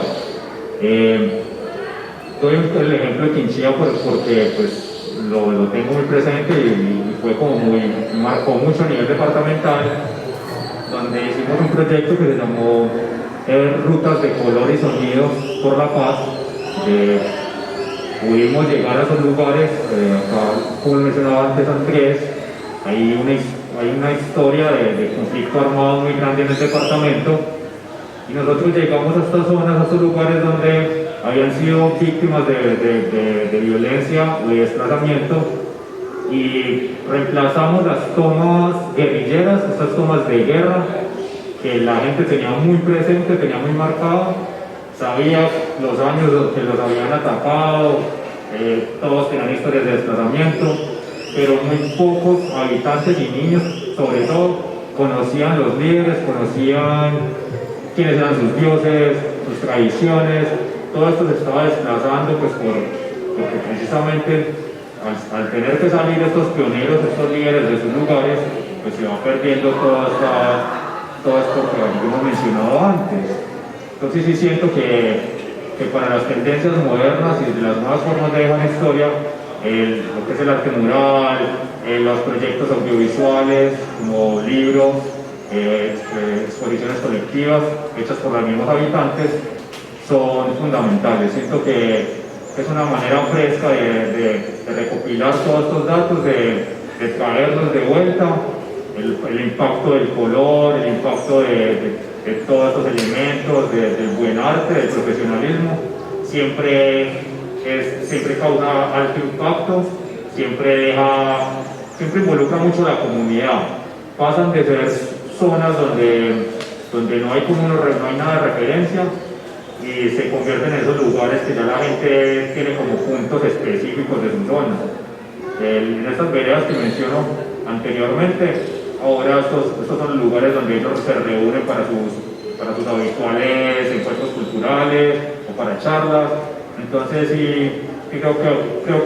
Doy el ejemplo de Quinchía porque pues, lo tengo muy presente y fue como marcó mucho a nivel departamental, donde hicimos un proyecto que se llamó Rutas de Color y Sonidos por la Paz. Pudimos llegar a esos lugares, acá, como mencionaba antes Andrés, hay una historia de conflicto armado muy grande en el departamento, y nosotros llegamos a estas zonas, a estos lugares donde habían sido víctimas de violencia o de desplazamiento, y reemplazamos las tomas guerrilleras, estas tomas de guerra que la gente tenía muy presente, tenía muy marcado, sabía los años que los habían atacado, todos tenían historias de desplazamiento, pero muy pocos habitantes y niños, sobre todo, conocían los líderes, conocían quiénes eran sus dioses, sus tradiciones. Todo esto se estaba desplazando pues porque precisamente al tener que salir estos pioneros, estos líderes de sus lugares, pues se va perdiendo todo esto que hemos mencionado antes. Entonces sí siento que para las tendencias modernas y de las nuevas formas de dejar historia, lo que es el arte mural, los proyectos audiovisuales como libros, exposiciones colectivas hechas por los mismos habitantes, son fundamentales. Siento que es una manera fresca de recopilar todos estos datos, de traerlos de vuelta, el impacto del color, el impacto de todos estos elementos, del buen arte, del profesionalismo, siempre causa alto impacto, siempre involucra mucho a la comunidad. Pasan de ser zonas donde no hay nada de referencia y se convierten en esos lugares que ya la gente tiene como puntos específicos de su zona. En estas veredas que menciono anteriormente, ahora estos son lugares donde ellos se reúnen para sus habituales encuentros culturales o para charlas. Entonces sí creo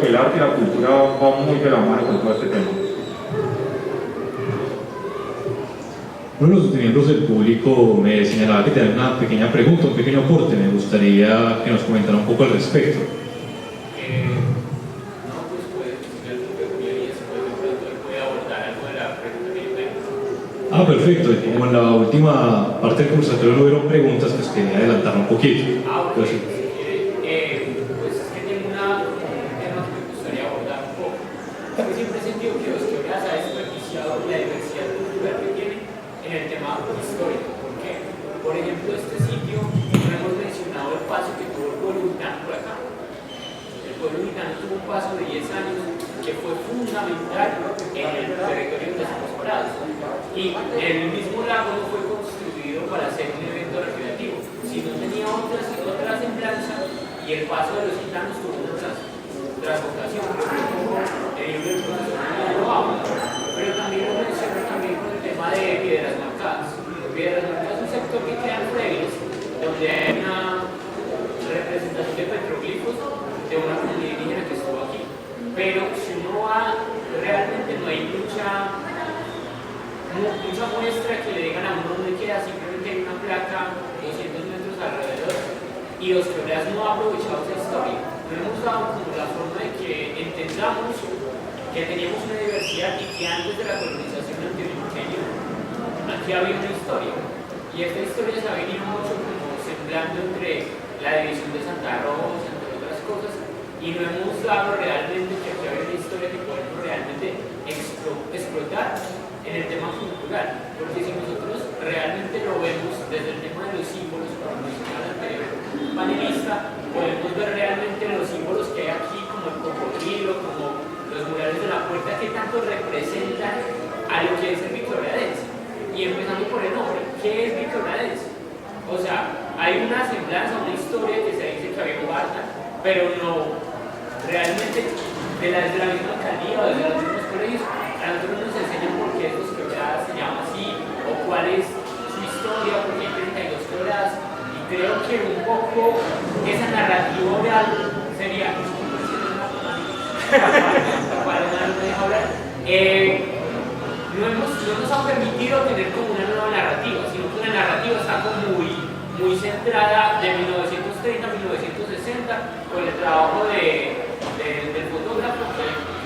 que el arte y la cultura van muy de la mano con todo este tema. Uno de los miembros del público me señalaba que tenía una pequeña pregunta, un pequeño aporte. Me gustaría que nos comentara un poco al respecto. Perfecto. Y como en la última parte del conversatorio no hubieron preguntas, pues quería adelantar un poquito. Pues es que tengo un tema que me gustaría abordar un poco. Yo siempre he sentido que los quebradas ha desperdiciado la diversidad cultural que tiene en el tema histórico. ¿Por qué? Por ejemplo, este sitio, no hemos mencionado el paso que tuvo el pueblo gitano por acá. El pueblo gitano tuvo un paso de 10 años que fue fundamental en el territorio de los parados. Y el mismo lago no fue construido para ser un evento recreativo, sino tenía otra semblanza, y el paso de los gitanos tuvo una transvocación. Pero también lo menciono con el tema de Piedras Marcadas. Piedras Marcadas es un sector que queda en Freiles, donde hay una representación de petroglifos de una comunidad indígena que estuvo aquí. Pero si uno va, realmente no hay mucha muestra que le digan a uno dónde queda, simplemente hay una placa 200 metros alrededor, y los quebradas no han aprovechado esa historia. No hemos dado como la forma de que entendamos que teníamos una diversidad y que antes de la colonización antioqueña aquí había una historia, y esta historia se ha venido mucho como semblando entre la división de Santa Rosa, entre otras cosas, y no hemos dado realmente que aquí había una historia que podemos realmente explotar en el tema cultural, porque si nosotros realmente lo vemos desde el tema de los símbolos, como mencionaba el anterior panelista, podemos ver realmente los símbolos que hay aquí, como el cocodrilo, como los murales de la puerta, que tanto representan a lo que es el victoriadense. Y empezando por el nombre, ¿qué es victoriadense? O sea, hay una semblanza, una historia que se dice que había Barta, pero no realmente de la misma alcaldía o de los mismos colegios. A nosotros nos enseñan por qué estos quebradas se llaman así, o cuál es su historia, por qué hay 32 quebradas, y creo que un poco esa narrativa oral sería, no nos ha permitido tener como una nueva narrativa, sino que la narrativa está como muy centrada de 1930 a 1960 con el trabajo del fotógrafo,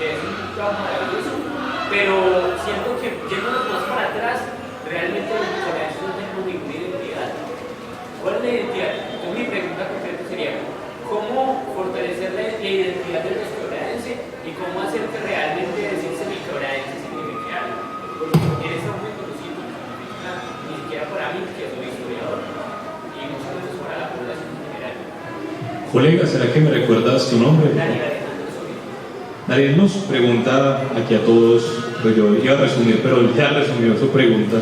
que es un trabajo maravilloso. Pero siento que yéndonos más para atrás, realmente los victorianos no tenemos ninguna identidad. ¿Cuál es la identidad? Entonces mi pregunta concreta sería, ¿cómo fortalecer la identidad de los victorianos y cómo hacer que realmente decirse victorianos signifique algo? Porque en este momento no significa ni siquiera para mí, que soy historiador, y mucho menos para la población en general. Colega, ¿será que me recuerdas tu nombre? Daniel nos pregunta aquí a todos, pues yo iba a resumir, pero él ya resumió su pregunta,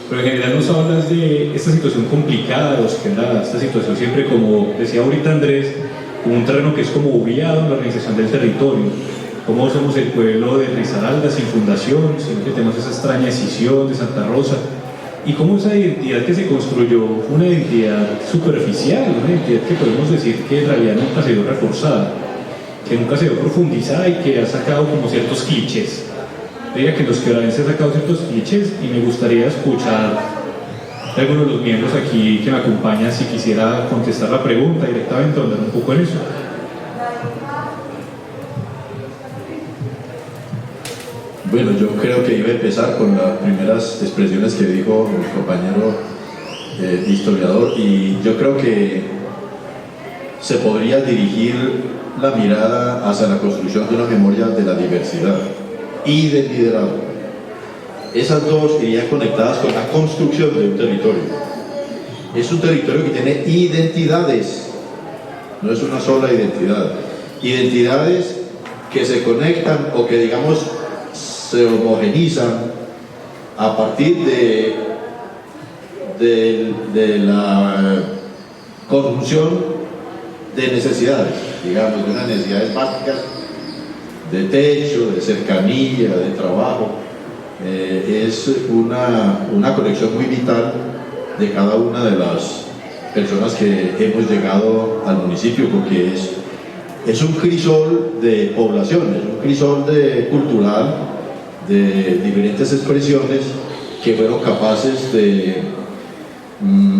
pero en general nos hablas de esta situación complicada de los quebradas, esta situación siempre, como decía ahorita Andrés, como un terreno que es como obviado en la organización del territorio, como somos el pueblo de Risaralda sin fundación, sino que tenemos esa extraña decisión de Santa Rosa, y cómo esa identidad que se construyó fue una identidad superficial, una identidad que podemos decir que en realidad nunca se vio reforzada, que nunca se vio profundizada y que ha sacado como ciertos clichés. Diría que los quebradenses han sacado ciertos clichés y me gustaría escuchar a algunos de los miembros aquí que me acompañan si quisiera contestar la pregunta directamente o andar un poco en eso. Bueno, yo creo que iba a empezar con las primeras expresiones que dijo el compañero historiador, y yo creo que se podría dirigir la mirada hacia la construcción de una memoria de la diversidad y del liderazgo. Esas dos irían conectadas con la construcción de un territorio. Es un territorio que tiene identidades, no es una sola identidad. Identidades que se conectan o que, digamos, se homogenizan a partir de la conjunción de necesidades, digamos, de unas necesidades básicas de techo, de cercanía, de trabajo. Es una conexión muy vital de cada una de las personas que hemos llegado al municipio, porque es un crisol de poblaciones, un crisol cultural de diferentes expresiones que fueron capaces de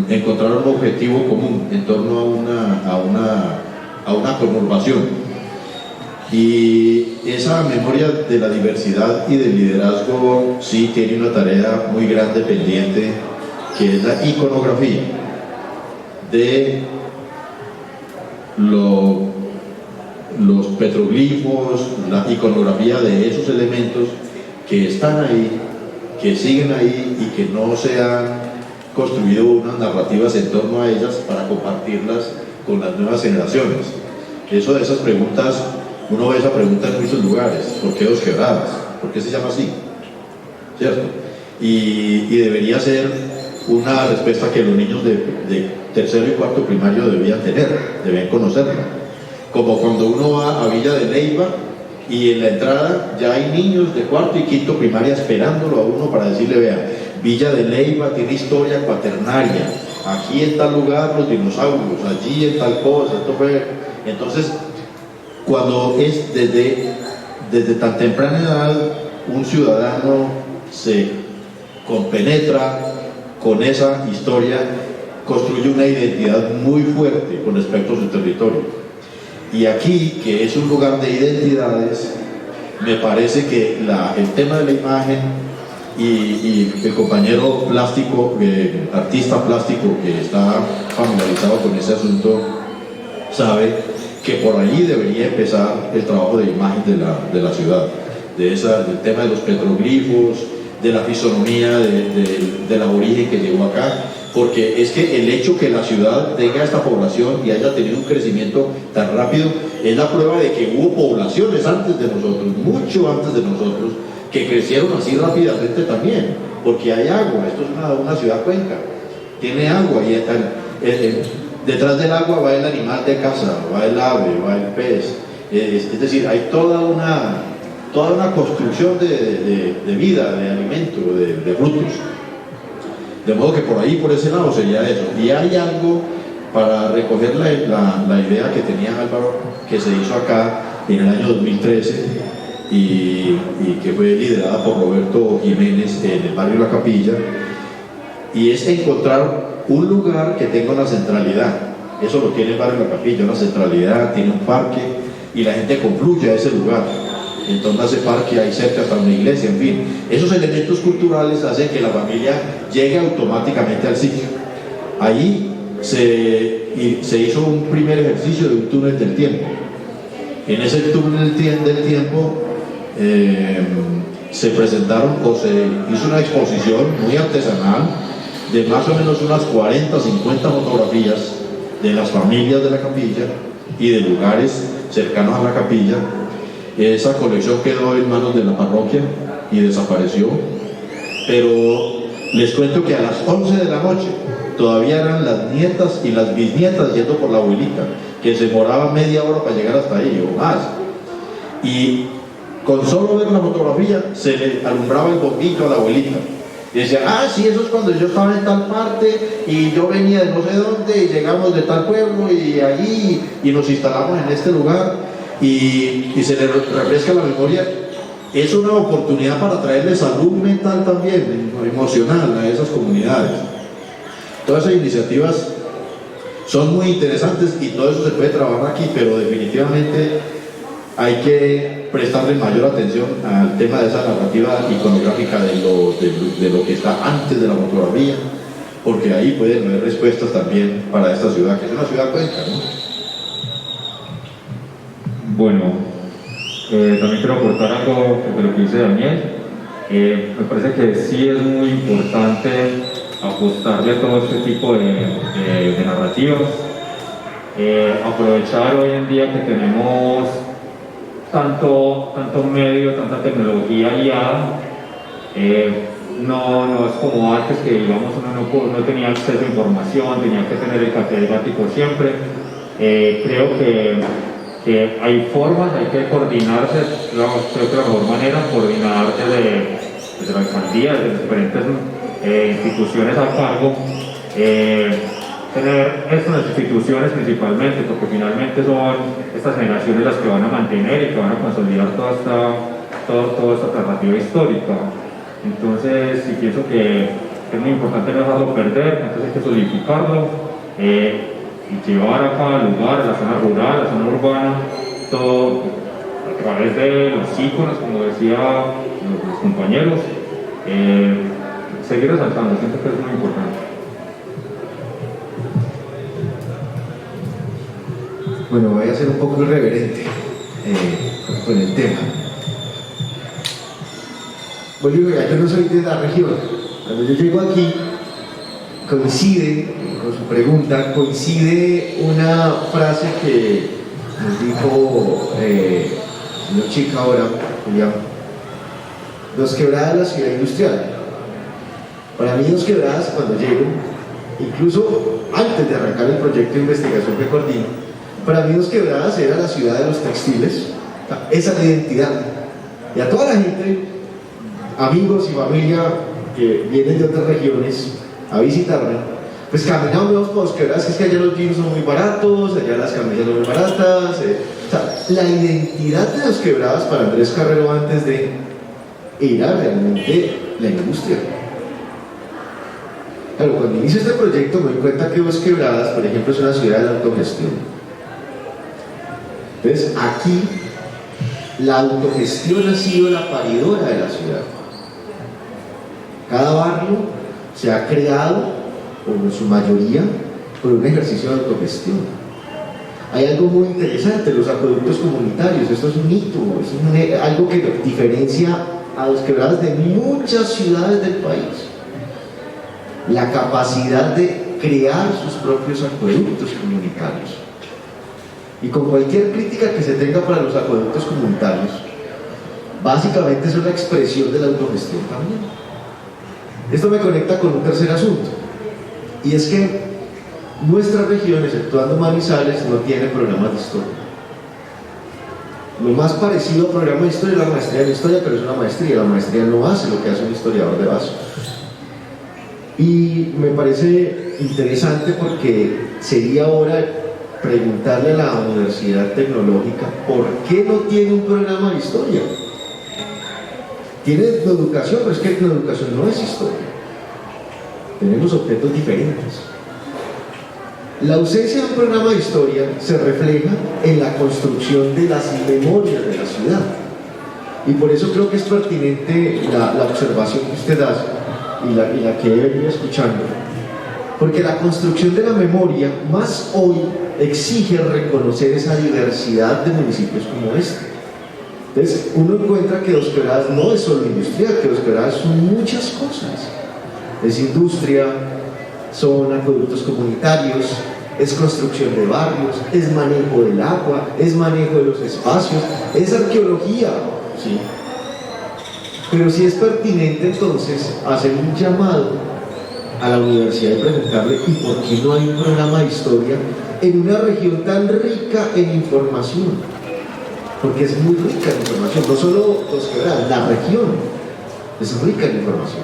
encontrar un objetivo común en torno a una conurbación. Y esa memoria de la diversidad y del liderazgo sí tiene una tarea muy grande pendiente, que es la iconografía de los petroglifos, la iconografía de esos elementos que están ahí, que siguen ahí y que no se han construido unas narrativas en torno a ellas para compartirlas con las nuevas generaciones. Eso de esas preguntas, uno ve esa pregunta en muchos lugares. ¿Por qué Dos Quebradas? ¿Por qué se llama así? ¿Cierto? Y debería ser una respuesta que los niños de tercero y cuarto primario debían tener, debían conocerla. Como cuando uno va a Villa de Leyva y en la entrada ya hay niños de cuarto y quinto primaria esperándolo a uno para decirle: vea, Villa de Leyva tiene historia cuaternaria, aquí en tal lugar los dinosaurios, allí en tal cosa, esto fue. Entonces, cuando es desde tan temprana edad un ciudadano se compenetra con esa historia, construye una identidad muy fuerte con respecto a su territorio. Y aquí, que es un lugar de identidades, me parece que el tema de la imagen y el compañero plástico, artista plástico que está familiarizado con ese asunto, sabe que por allí debería empezar el trabajo de imagen de la ciudad, del tema de los petroglifos, de la fisonomía del aborigen que llegó acá, porque es que el hecho que la ciudad tenga esta población y haya tenido un crecimiento tan rápido es la prueba de que hubo poblaciones antes de nosotros, mucho antes de nosotros, que crecieron así rápidamente también, porque hay agua. Esto es una ciudad cuenca, tiene agua y detrás del agua va el animal de casa, va el ave, va el pez, es decir, hay toda una construcción de vida, de alimento, de frutos. De modo que por ahí, por ese lado sería eso. Y hay algo para recoger la idea que tenía Álvaro, que se hizo acá en el año 2013 y que fue liderada por Roberto Jiménez en el barrio La Capilla, y es encontrar un lugar que tenga una centralidad. Eso lo tiene el barrio La Capilla, una centralidad, tiene un parque y la gente confluye a ese lugar. Entonces ese parque hay cerca hasta una iglesia, en fin. Esos elementos culturales hacen que la familia llegue automáticamente al sitio. Ahí se hizo un primer ejercicio de un túnel del tiempo. En ese túnel del tiempo se presentaron o se hizo una exposición muy artesanal de más o menos unas 40, 50 fotografías de las familias de la capilla y de lugares cercanos a la capilla. Esa colección quedó en manos de la parroquia y desapareció, pero les cuento que a las 11 de la noche todavía eran las nietas y las bisnietas yendo por la abuelita, que se demoraba media hora para llegar hasta ahí o más, y con solo ver la fotografía se le alumbraba el bombillo a la abuelita y decía: ah, sí, eso es cuando yo estaba en tal parte y yo venía de no sé dónde y llegamos de tal pueblo y allí y nos instalamos en este lugar. Y se le refresca la memoria. Es una oportunidad para traerle salud mental también, emocional, a esas comunidades. Todas esas iniciativas son muy interesantes y todo eso se puede trabajar aquí, pero definitivamente hay que prestarle mayor atención al tema de esa narrativa iconográfica de lo que está antes de la fotografía, porque ahí pueden haber respuestas también para esta ciudad, que es una ciudad cuenca, ¿no? Bueno, también quiero aportar algo de lo que dice Daniel. Me parece que sí es muy importante apostarle a todo este tipo de narrativas, aprovechar hoy en día que tenemos tanto medio, tanta tecnología guiada. No es como antes que digamos uno no tenía acceso a información, tenía que tener el catedrático siempre. Creo que hay formas, hay que coordinarse. Creo que la mejor manera es coordinar desde la alcaldía, desde las diferentes instituciones a cargo, tener estas instituciones principalmente, porque finalmente son estas generaciones las que van a mantener y que van a consolidar toda esta narrativa histórica. Entonces, sí pienso que es muy importante no dejarlo perder, entonces hay que solidificarlo y llevar a cada lugar, a la zona rural, a la zona urbana, todo a través de los íconos, como decía los compañeros, seguir resaltando, siento que es muy importante. Bueno, voy a ser un poco irreverente con el tema. Bolivia, yo no soy de la región. Cuando yo llego aquí, coincide, con su pregunta, coincide una frase que nos dijo el señor Chica ahora, Julián. Dos Quebradas, la ciudad industrial. Para mí, Dos Quebradas, cuando llego, incluso antes de arrancar el proyecto de investigación que coordino, para mí Dos Quebradas era la ciudad de los textiles. Esa es la identidad. Y a toda la gente, amigos y familia que vienen de otras regiones a visitarme, pues caminamos por Dos Quebradas, es que allá los jeans son muy baratos, allá las camisas son muy baratas. O sea, la identidad de Dos Quebradas para Andrés Carrero antes de era realmente la industria. Claro, cuando inicio este proyecto me doy cuenta que Dos Quebradas, por ejemplo, es una ciudad de autogestión. Entonces, aquí la autogestión ha sido la paridora de la ciudad. Cada barrio se ha creado, o en su mayoría, por un ejercicio de autogestión. Hay algo muy interesante, los acueductos comunitarios. Esto es un hito, es algo que diferencia a Dos Quebradas de muchas ciudades del país. La capacidad de crear sus propios acueductos comunitarios. Y con cualquier crítica que se tenga para los acueductos comunitarios, básicamente es una expresión de la autogestión también. Esto me conecta con un tercer asunto, y es que nuestra región, exceptuando Manizales, no tiene programas de historia. Lo más parecido a programa de historia es la maestría en historia, pero es una maestría. La maestría no hace lo que hace un historiador de base. Y me parece interesante porque sería hora preguntarle a la Universidad Tecnológica por qué no tiene un programa de historia. Tiene educación, pero es que la educación no es historia. Tenemos objetos diferentes. La ausencia de un programa de historia se refleja en la construcción de las memorias de la ciudad. Y por eso creo que es pertinente la observación que usted hace y la que he venido escuchando. Porque la construcción de la memoria, más hoy, exige reconocer esa diversidad de municipios como este. Entonces, uno encuentra que Dos Quebradas no es solo industrial, que Dos Quebradas son muchas cosas. Es industria, son acueductos comunitarios, es construcción de barrios, es manejo del agua, es manejo de los espacios, es arqueología, ¿sí? Pero sí es pertinente entonces hacer un llamado a la universidad y preguntarle ¿y por qué no hay un programa de historia en una región tan rica en información? Porque es muy rica en información, no solo Dos Quebradas, la región es rica en información.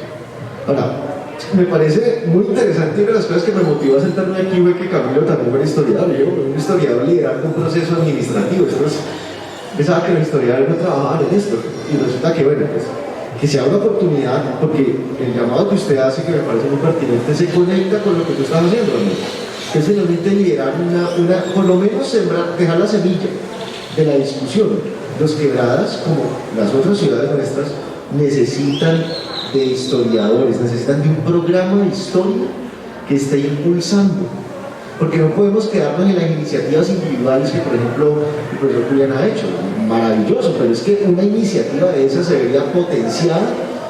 Ahora, me parece muy interesante, y una de las cosas que me motivó a sentarme aquí fue que Camilo también era historiador. Yo, un historiador liderando un proceso administrativo. Pensaba que los historiadores no trabajaban en esto, y resulta que, bueno, pues, que sea una oportunidad, porque el llamado que usted hace, que me parece muy pertinente, se conecta con lo que tú estás haciendo, amigo. Que es finalmente liderar por lo menos sembrar, dejar la semilla de la discusión. Dos Quebradas, como las otras ciudades nuestras, necesitan de historiadores, necesitan de un programa de historia que esté impulsando. porque no podemos quedarnos en las iniciativas individuales que, por ejemplo, el profesor Julián ha hecho. Maravilloso, pero es que una iniciativa de esa se vería potenciada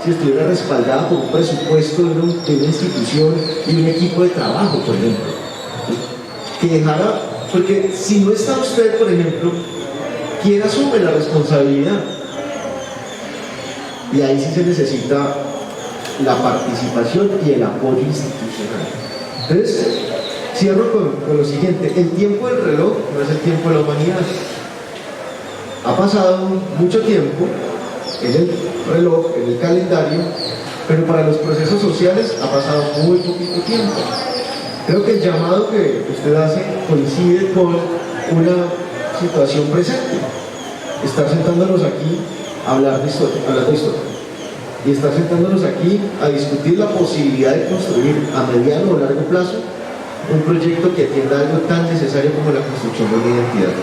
si estuviera respaldada por un presupuesto de una institución y un equipo de trabajo, por ejemplo. Que dejara, porque si no está usted, por ejemplo, ¿quién asume la responsabilidad? Y ahí sí se necesita la participación y el apoyo institucional. Entonces, cierro con lo siguiente: el tiempo del reloj no es el tiempo de la humanidad. Ha pasado mucho tiempo en el reloj, en el calendario, pero para los procesos sociales ha pasado muy poquito tiempo. Creo que el llamado que usted hace coincide con una situación presente. Estar sentándonos aquí a hablar de historia, y estar sentándonos aquí a discutir la posibilidad de construir a mediano o largo plazo un proyecto que atienda algo tan necesario como la construcción de una identidad.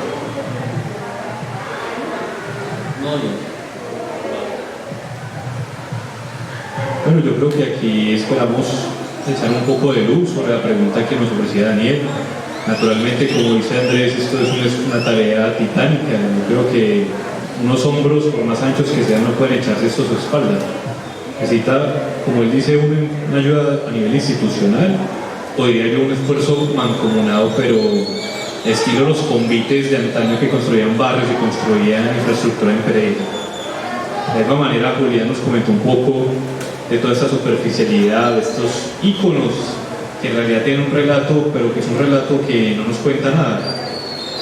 Bueno, yo creo que aquí esperamos echar un poco de luz sobre la pregunta que nos ofrecía Daniel. Naturalmente, como dice Andrés, esto es una tarea titánica. Yo creo que unos hombros, por más anchos que sean, no pueden echarse esto a su espalda. Necesita, como él dice, una ayuda a nivel institucional, o diría yo un esfuerzo mancomunado, pero estilo los convites de antaño que construían barrios y construían infraestructura en Pereira. De alguna manera, Julián nos comentó un poco de toda esta superficialidad, de estos íconos que en realidad tienen un relato, pero que es un relato que no nos cuenta nada.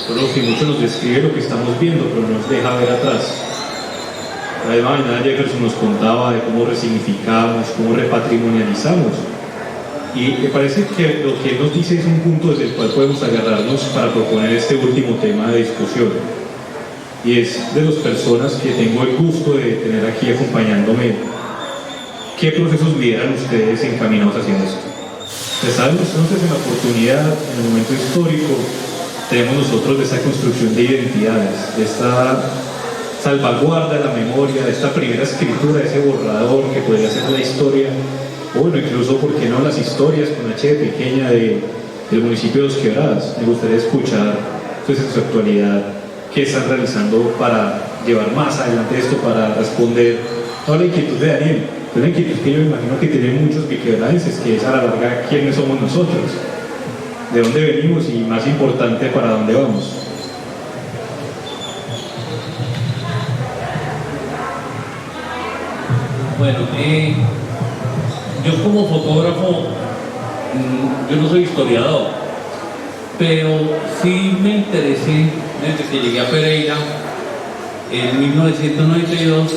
Solo que mucho nos describe lo que estamos viendo, pero no nos deja ver atrás. La misma mañana Jefferson nos contaba de cómo resignificamos, cómo repatrimonializamos. Y me parece que lo que él nos dice es un punto desde el cual podemos agarrarnos para proponer este último tema de discusión. Y es de las personas que tengo el gusto de tener aquí acompañándome. ¿Qué procesos lideran ustedes encaminados hacia esto? Estamos entonces en la oportunidad, en el momento histórico, tenemos nosotros de esta construcción de identidades, de esta salvaguarda de la memoria, de esta primera escritura, de ese borrador que podría ser la historia, o bueno, incluso, ¿por qué no?, las historias con H de pequeña del municipio de Dos Quebradas. Me gustaría escuchar, pues, en su actualidad, qué están realizando para llevar más adelante esto, para responder toda la inquietud de Daniel. Una inquietud que yo me imagino que tienen muchos biquebradenses, que es a la larga quiénes somos nosotros, de dónde venimos y, más importante, para dónde vamos. Bueno, yo como fotógrafo, yo no soy historiador, pero sí me interesé desde que llegué a Pereira en 1992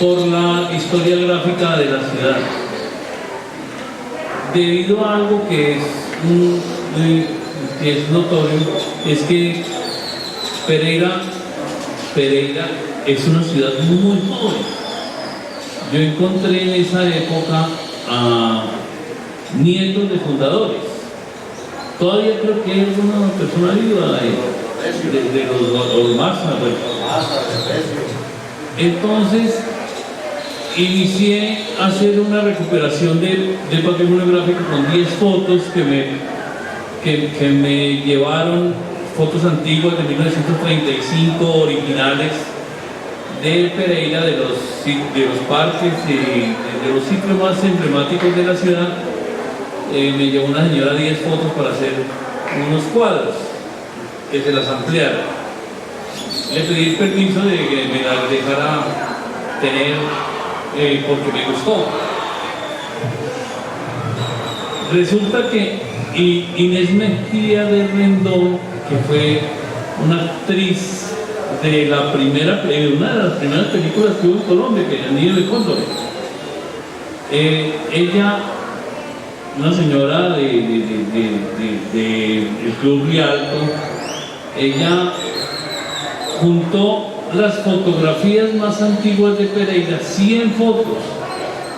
por la historia gráfica de la ciudad, debido a algo que es notorio, es que Pereira es una ciudad muy joven. Yo encontré en esa época a nietos de fundadores. Todavía creo que hay alguna persona viva de los Olmaza. Entonces inicié a hacer una recuperación del patrimonio gráfico con 10 fotos que me llevaron, fotos antiguas de 1935, originales de Pereira, de los parques y de los sitios más emblemáticos de la ciudad. Me llevó una señora 10 fotos para hacer unos cuadros que se las ampliara. Le pedí el permiso de que me las dejara tener porque me gustó. Resulta que Inés Mejía de Rendón, que fue una actriz de una de las primeras películas que hubo en Colombia, que era El Niño de Cóndor, ella, una señora del Club Rialto, ella juntó las fotografías más antiguas de Pereira, 100 fotos.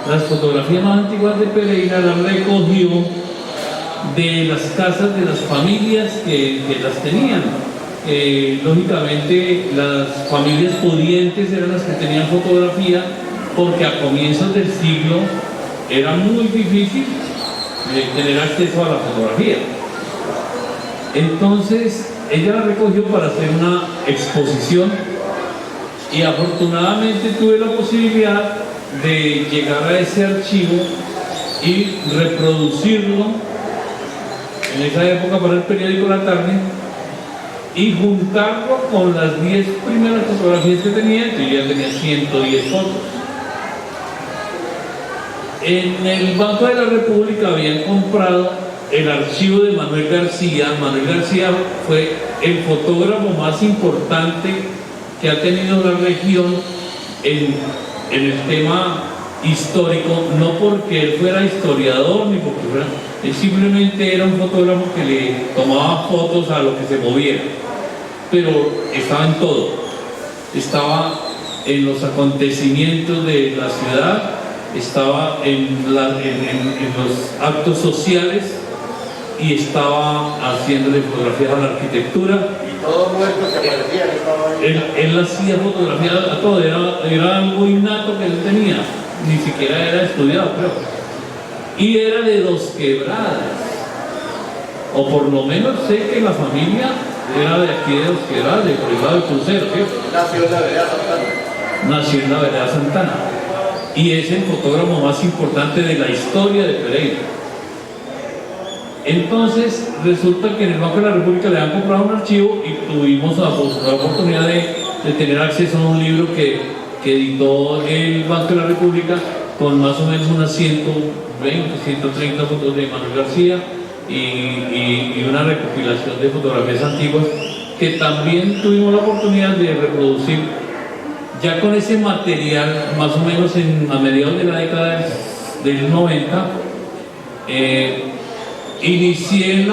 Las fotografías más antiguas de Pereira las recogió de las casas de las familias que las tenían. Lógicamente, las familias pudientes eran las que tenían fotografía, porque a comienzos del siglo era muy difícil tener acceso a la fotografía. Entonces ella la recogió para hacer una exposición y afortunadamente tuve la posibilidad de llegar a ese archivo y reproducirlo en esa época para el periódico La Tarde y juntarlo con las 10 primeras fotografías que tenía. Entonces yo ya tenía 110 fotos. En el Banco de la República habían comprado el archivo de Manuel García. Manuel García fue el fotógrafo más importante que ha tenido la región en el tema histórico, no porque él fuera historiador ni porque fuera, él simplemente era un fotógrafo que le tomaba fotos a lo que se moviera, pero estaba en todo, estaba en los acontecimientos de la ciudad, estaba en los actos sociales y estaba haciéndole fotografías a la arquitectura. Y todo muerto que aparecía, Él hacía fotografía a todo, era algo innato que él tenía, ni siquiera era estudiado, creo. Y era de Dos Quebradas, o por lo menos sé que la familia era de aquí de Dos Quebradas, de por el lado del crucero, ¿cierto? nació en la vereda Santana. Nació en la vereda Santana y es el fotógrafo más importante de la historia de Pereira. Entonces resulta que en el Banco de la República le han comprado un archivo y tuvimos la oportunidad de tener acceso a un libro que editó el Banco de la República con más o menos unas 120, 130 fotos de Manuel García y una recopilación de fotografías antiguas que también tuvimos la oportunidad de reproducir ya con ese material más o menos a mediados de la década del 90. Inicié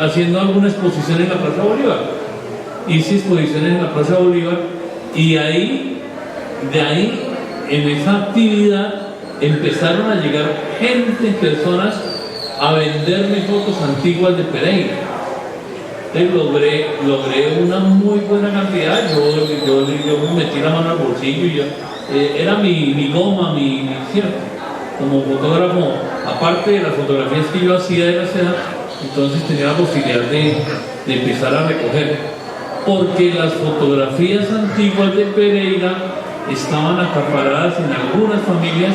haciendo alguna exposición en la Plaza Bolívar. Hice exposiciones en la Plaza Bolívar y de ahí, en esa actividad, empezaron a llegar personas a venderme fotos antiguas de Pereira. Entonces logré una muy buena cantidad. Yo me metí la mano al bolsillo y era mi goma, mi cierto. Como fotógrafo, aparte de las fotografías que yo hacía de la ciudad, entonces tenía la posibilidad de empezar a recoger, porque las fotografías antiguas de Pereira estaban acaparadas en algunas familias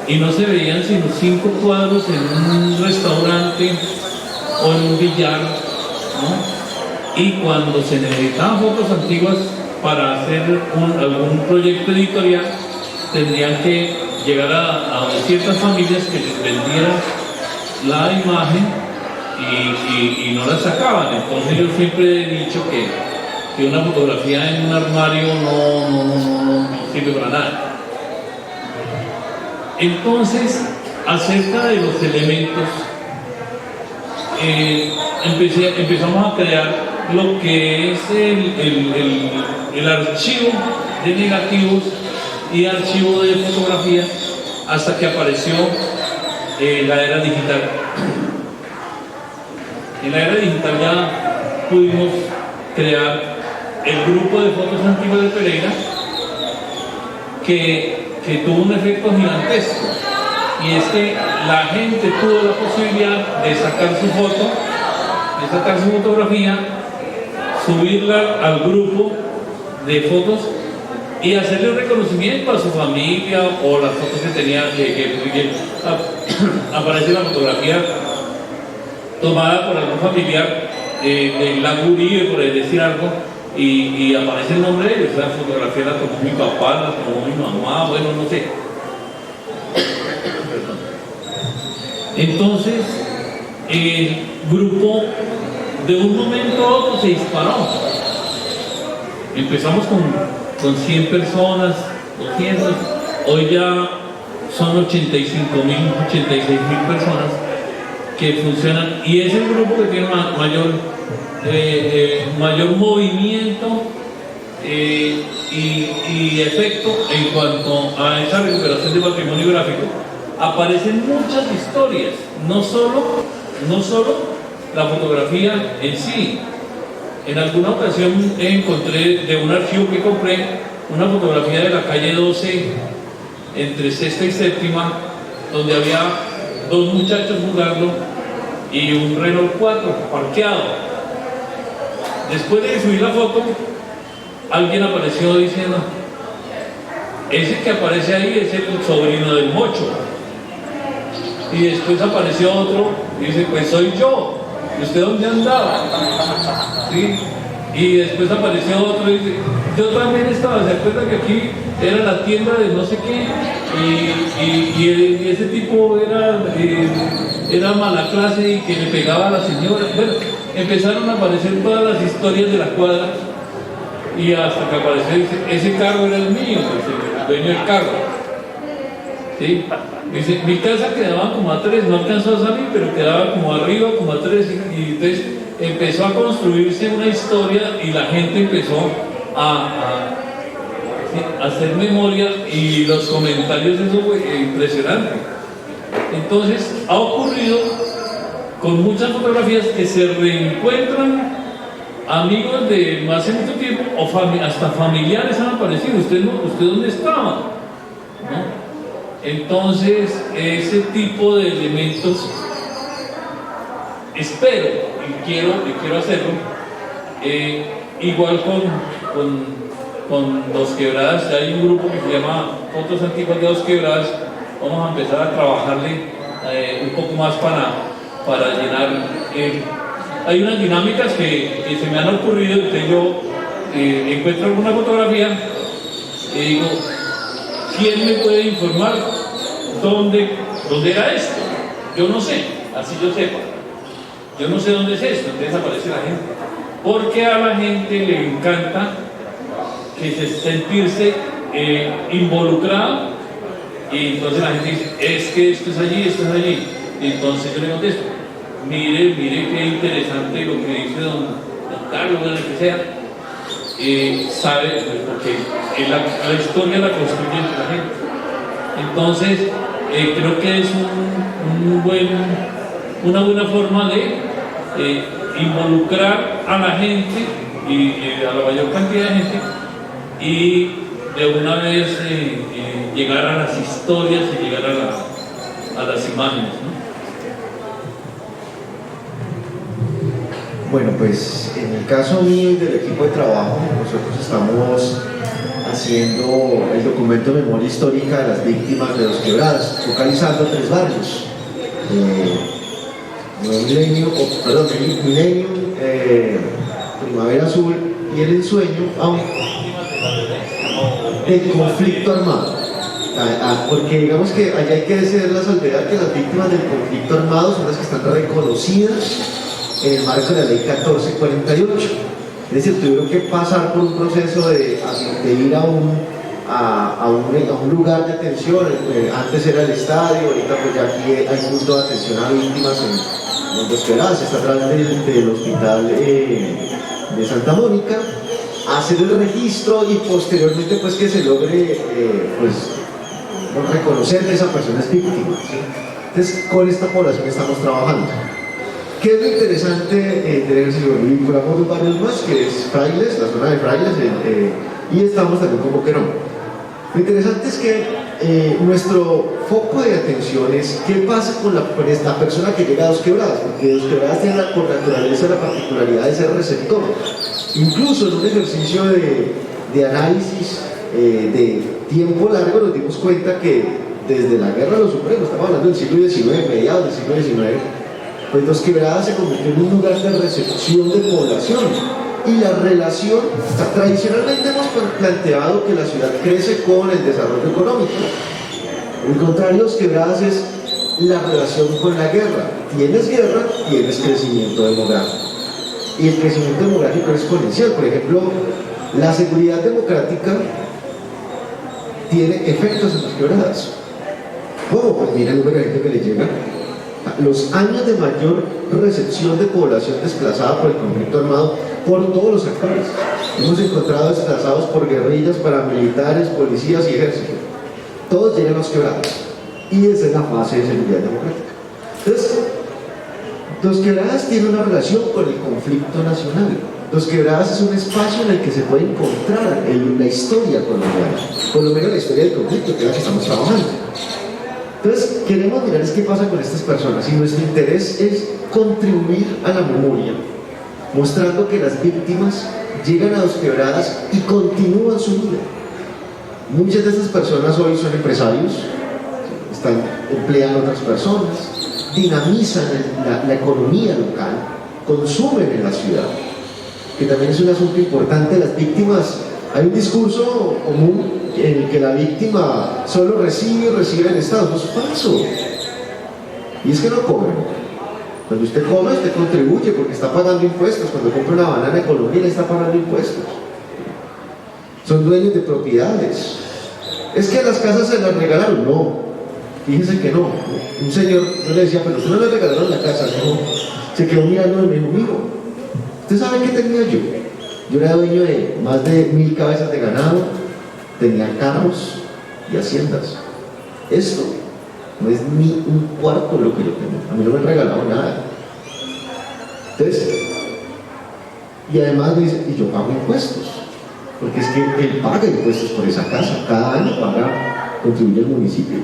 y no se veían sino 5 cuadros en un restaurante o en un billar, ¿no? Y cuando se necesitaban fotos antiguas para hacer algún proyecto editorial, tendrían que llegar a ciertas familias que les vendieran la imagen y no la sacaban. Entonces yo siempre he dicho que una fotografía en un armario no sirve para nada. Entonces, acerca de los elementos, empezamos a crear lo que es el archivo de negativos y archivo de fotografía hasta que apareció la era digital. En la era digital ya pudimos crear el grupo de fotos antiguas de Pereira que tuvo un efecto gigantesco, y es que la gente tuvo la posibilidad de sacar su foto, de sacar su fotografía, subirla al grupo de fotos y hacerle un reconocimiento a su familia o las fotos que tenía, que aparece la fotografía tomada por algún familiar del lago Uribe, por decir algo, y aparece el nombre de ellos. Esa fotografía la tomó mi papá, la tomó mi mamá, bueno, no sé. Entonces el grupo de un momento a otro se disparó. Empezamos con 100 personas, 200, hoy ya son 86.000 personas que funcionan, y es el grupo que tiene mayor movimiento y efecto en cuanto a esa recuperación de patrimonio gráfico. Aparecen muchas historias, no solo la fotografía en sí. En alguna ocasión encontré de un archivo que compré una fotografía de la calle 12 entre Sexta y Séptima, donde había dos muchachos jugando y un Renault 4 parqueado. Después de subir la foto, alguien apareció diciendo: ese que aparece ahí es el sobrino del Mocho. Y después apareció otro y dice: pues soy yo. ¿Y usted dónde andaba? ¿Sí? Y después apareció otro y dice: yo también estaba. ¿Se acuerda que aquí era la tienda de no sé qué? Y ese tipo era mala clase y que le pegaba a la señora. Bueno, empezaron a aparecer todas las historias de la cuadra y hasta que apareció y dice: ese carro era el mío, pues, el dueño del carro. ¿Sí? Dice: mi casa quedaba como a 3, no alcanzó a salir, pero quedaba como arriba, como a 3, y entonces empezó a construirse una historia y la gente empezó a hacer memoria, y los comentarios, eso fue impresionante. Entonces ha ocurrido con muchas fotografías que se reencuentran amigos de hace mucho tiempo, o hasta familiares han aparecido. ¿Usted dónde estaba? ¿No? Entonces, ese tipo de elementos espero y quiero hacerlo. Igual con Dos Quebradas, hay un grupo que se llama Fotos Antiguas de Dos Quebradas. Vamos a empezar a trabajarle un poco más para llenar. Hay unas dinámicas que se me han ocurrido. Entonces yo encuentro alguna fotografía y digo: ¿quién me puede informar dónde era esto? Yo no sé, así yo sepa. Yo no sé dónde es esto. Entonces aparece la gente. Porque a la gente le encanta sentirse involucrado, y entonces la gente dice: es que esto es allí, esto es allí. Y entonces yo le contesto: mire qué interesante lo que dice don Carlos, o lo que sea. Sabe, pues, porque la historia la construye la gente. Entonces creo que es una buena forma de involucrar a la gente y a la mayor cantidad de gente, y de una vez llegar a las historias y llegar a las imágenes, ¿no? Bueno, pues en el caso mío y del equipo de trabajo, nosotros estamos haciendo el documento de memoria histórica de las víctimas de Dos Quebradas, focalizando 3 barrios. Milenio, Primavera Azul y El Ensueño, el conflicto armado. Porque digamos que allá hay que hacer la salvedad que las víctimas del conflicto armado son las que están reconocidas en el marco de la ley 1448. Es decir, tuvieron que pasar por un proceso de ir a un lugar de atención. Antes era el estadio, ahorita pues ya aquí hay punto de atención a víctimas en Dos Quebradas, está atrás del hospital de Santa Mónica. Hacer el registro y posteriormente pues que se logre reconocer que esa persona es víctima, ¿sí? Entonces con esta población estamos trabajando. ¿Qué es lo interesante del ejercicio? Vinculamos 2 barrios más, que es Frailes, la zona de Frailes, y estamos también con Boquerón. Lo interesante es que nuestro foco de atención es qué pasa con la persona que llega a Dos Quebradas, porque Dos Quebradas tiene por naturaleza la particularidad de ser receptor. Incluso en un ejercicio de análisis de tiempo largo nos dimos cuenta que desde la Guerra de los Supremos, estamos hablando del siglo XIX, mediados del siglo XIX, pues Dos Quebradas se convirtió en un lugar de recepción de población, y la relación, tradicionalmente hemos planteado que la ciudad crece con el desarrollo económico. El contrario, Dos Quebradas es la relación con la guerra. Tienes guerra, tienes crecimiento demográfico, y el crecimiento demográfico es exponencial. Por ejemplo, la seguridad democrática tiene efectos en Dos Quebradas. ¿Cómo? Pues mira el número de gente que le llega. Los años de mayor recepción de población desplazada por el conflicto armado por todos los actores. Hemos encontrado desplazados por guerrillas, paramilitares, policías y ejército. Todos llegan a Dos Quebradas, y esa es la fase de seguridad democrática. Entonces, Dos Quebradas tiene una relación con el conflicto nacional. Dos Quebradas es un espacio en el que se puede encontrar la historia colombiana, por lo menos la historia del conflicto, que es la que estamos trabajando. Entonces, queremos mirar es qué pasa con estas personas y nuestro interés es contribuir a la memoria, mostrando que las víctimas llegan a Dos Quebradas y continúan su vida. Muchas de estas personas hoy son empresarios, emplean a otras personas, dinamizan la economía local, consumen en la ciudad, que también es un asunto importante. Las víctimas, hay un discurso común en el que la víctima solo recibe el Estado. Eso es falso. Y es que no cobran. Cuando usted come, usted contribuye porque está pagando impuestos. Cuando compra una banana en Colombia, le está pagando impuestos. Son dueños de propiedades. ¿Es que las casas se las regalaron? No. Fíjense que no. Un señor, yo le decía, pero usted no le regalaron la casa. No. Se quedó mirando y me dijo, amigo, ¿usted sabe qué tenía yo? Yo era dueño de más de 1000 cabezas de ganado, tenía carros y haciendas. Esto no es ni un cuarto de lo que yo tengo. A mí no me han regalado nada. Entonces, y además me dice, y yo pago impuestos, porque es que él paga impuestos por esa casa, cada año contribuye al municipio.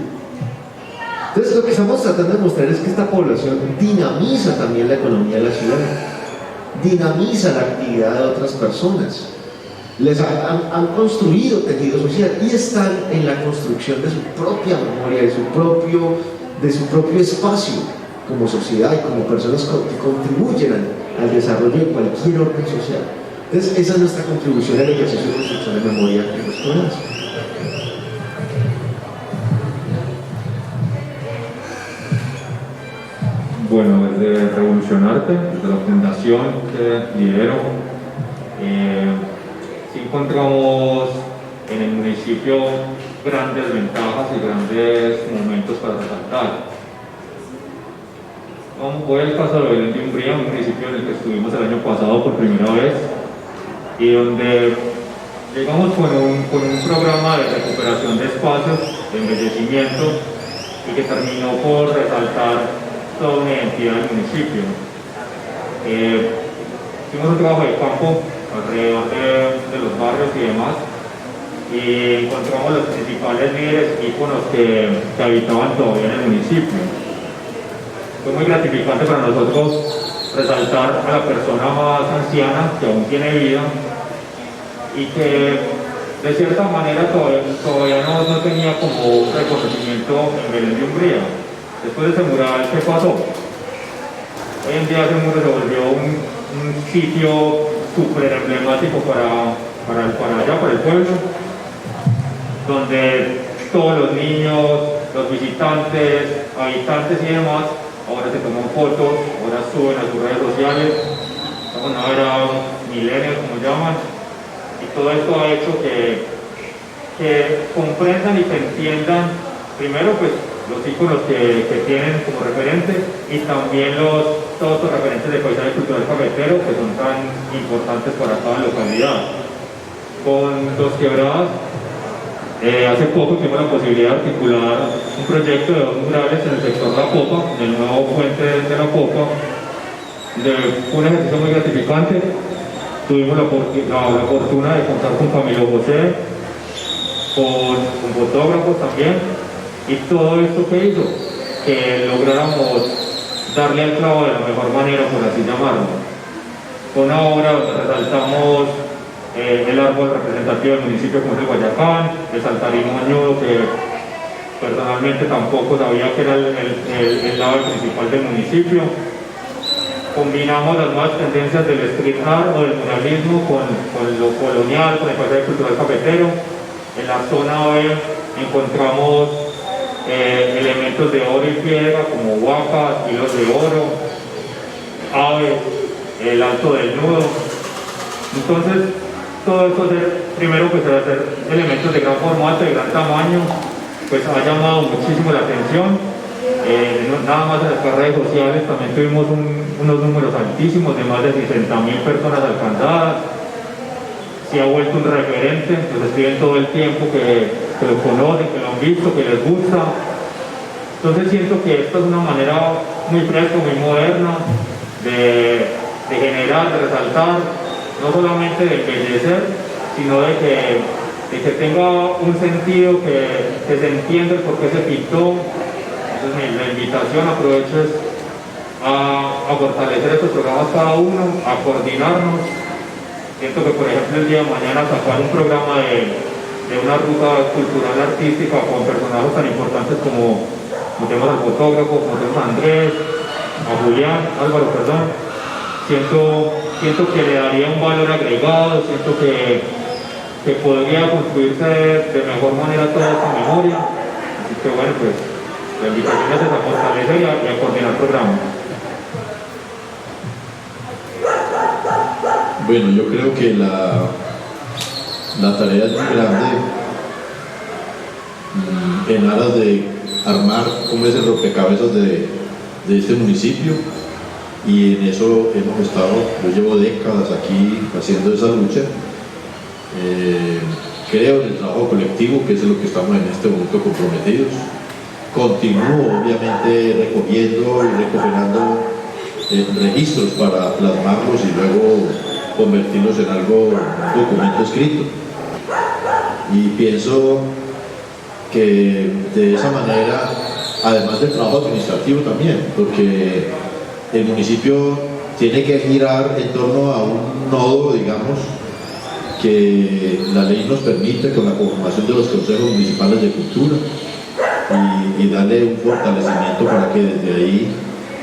Entonces, lo que estamos tratando de mostrar es que esta población dinamiza también la economía de la ciudad, dinamiza la actividad de otras personas, les han construido tejido social y están en la construcción de su propia memoria, de su propio espacio como sociedad y como personas que contribuyen al desarrollo de cualquier orden social. Entonces, esa es nuestra contribución al ejercicio de construcción de memoria en los programas. Bueno, desde Revolucionarte, desde la fundación que lidero, sí encontramos en el municipio grandes ventajas y grandes momentos para resaltar. Voy al caso de Belén de Umbría, un municipio en el que estuvimos el año pasado por primera vez y donde llegamos con un programa de recuperación de espacios, de embellecimiento y que terminó por resaltar toda una identidad del municipio. Hicimos un trabajo de campo alrededor de los barrios y demás y encontramos los principales líderes íconos que habitaban todavía en el municipio. Fue muy gratificante para nosotros resaltar a la persona más anciana que aún tiene vida y que de cierta manera todavía no tenía como un reconocimiento en Belén de Umbría. Después de ese mural, ¿qué pasó? Hoy en día ese mural se volvió un sitio súper emblemático para el pueblo, donde todos los niños, los visitantes, habitantes y demás, ahora se toman fotos, ahora suben a sus redes sociales, estamos en una era millennial, como llaman, y todo esto ha hecho que comprendan y que entiendan, primero pues los íconos que tienen como referente y también todos los referentes de paisaje cultural cafetero que son tan importantes para cada localidad. Con Dos Quebradas, hace poco tuvimos la posibilidad de articular un proyecto de 2 murales en el sector La Popa, en el nuevo puente de La Popa. Fue un ejercicio muy gratificante. Tuvimos la fortuna de contar con Camilo José, con fotógrafos también, y todo esto que hizo, que lográramos darle al clavo de la mejor manera, por así llamarlo. Con una obra donde resaltamos el árbol representativo del municipio como es el Guayacán, el saltarín moñudo, que personalmente tampoco sabía que era el lado principal del municipio. Combinamos las nuevas tendencias del street art o del muralismo con lo colonial, con el paisaje cultural cafetero. En la zona B encontramos elementos de oro y piedra como huacas, hilos de oro, aves, el alto del nudo. Entonces, todo esto primero pues hacer elementos de gran formato, de gran tamaño, pues ha llamado muchísimo la atención. Nada más en las redes sociales también tuvimos unos números altísimos de más de 60.000 personas alcanzadas. Se ha vuelto un referente, nos escriben todo el tiempo que lo conocen, que lo han visto, que les gusta. Entonces siento que esta es una manera muy fresca, muy moderna de generar, de resaltar, no solamente de embellecer, sino de que tenga un sentido, que se entienda el por qué se pintó, Entonces la invitación, aprovecho, es a fortalecer estos programas cada uno, a coordinarnos. Siento que, por ejemplo, el día de mañana sacar un programa de una ruta cultural artística con personajes tan importantes como tenemos al fotógrafo, como tenemos a Andrés, a Julián, Álvaro, perdón, siento que le daría un valor agregado, siento que podría construirse de mejor manera toda esta memoria. Así que bueno, pues la invitación es a fortalecer y a coordinar programas. Bueno, yo creo que la tarea es muy grande en aras de armar cómo es el rompecabezas de este municipio, y en eso hemos estado, yo llevo décadas aquí haciendo esa lucha. Creo en el trabajo colectivo, que es en lo que estamos en este momento comprometidos. Continúo obviamente recogiendo y recuperando registros para plasmarlos y luego convertirlos en algo, un documento escrito, y pienso que de esa manera, además del trabajo administrativo también, porque el municipio tiene que girar en torno a un nodo, digamos, que la ley nos permite con la conformación de los consejos municipales de cultura, y darle un fortalecimiento para que desde ahí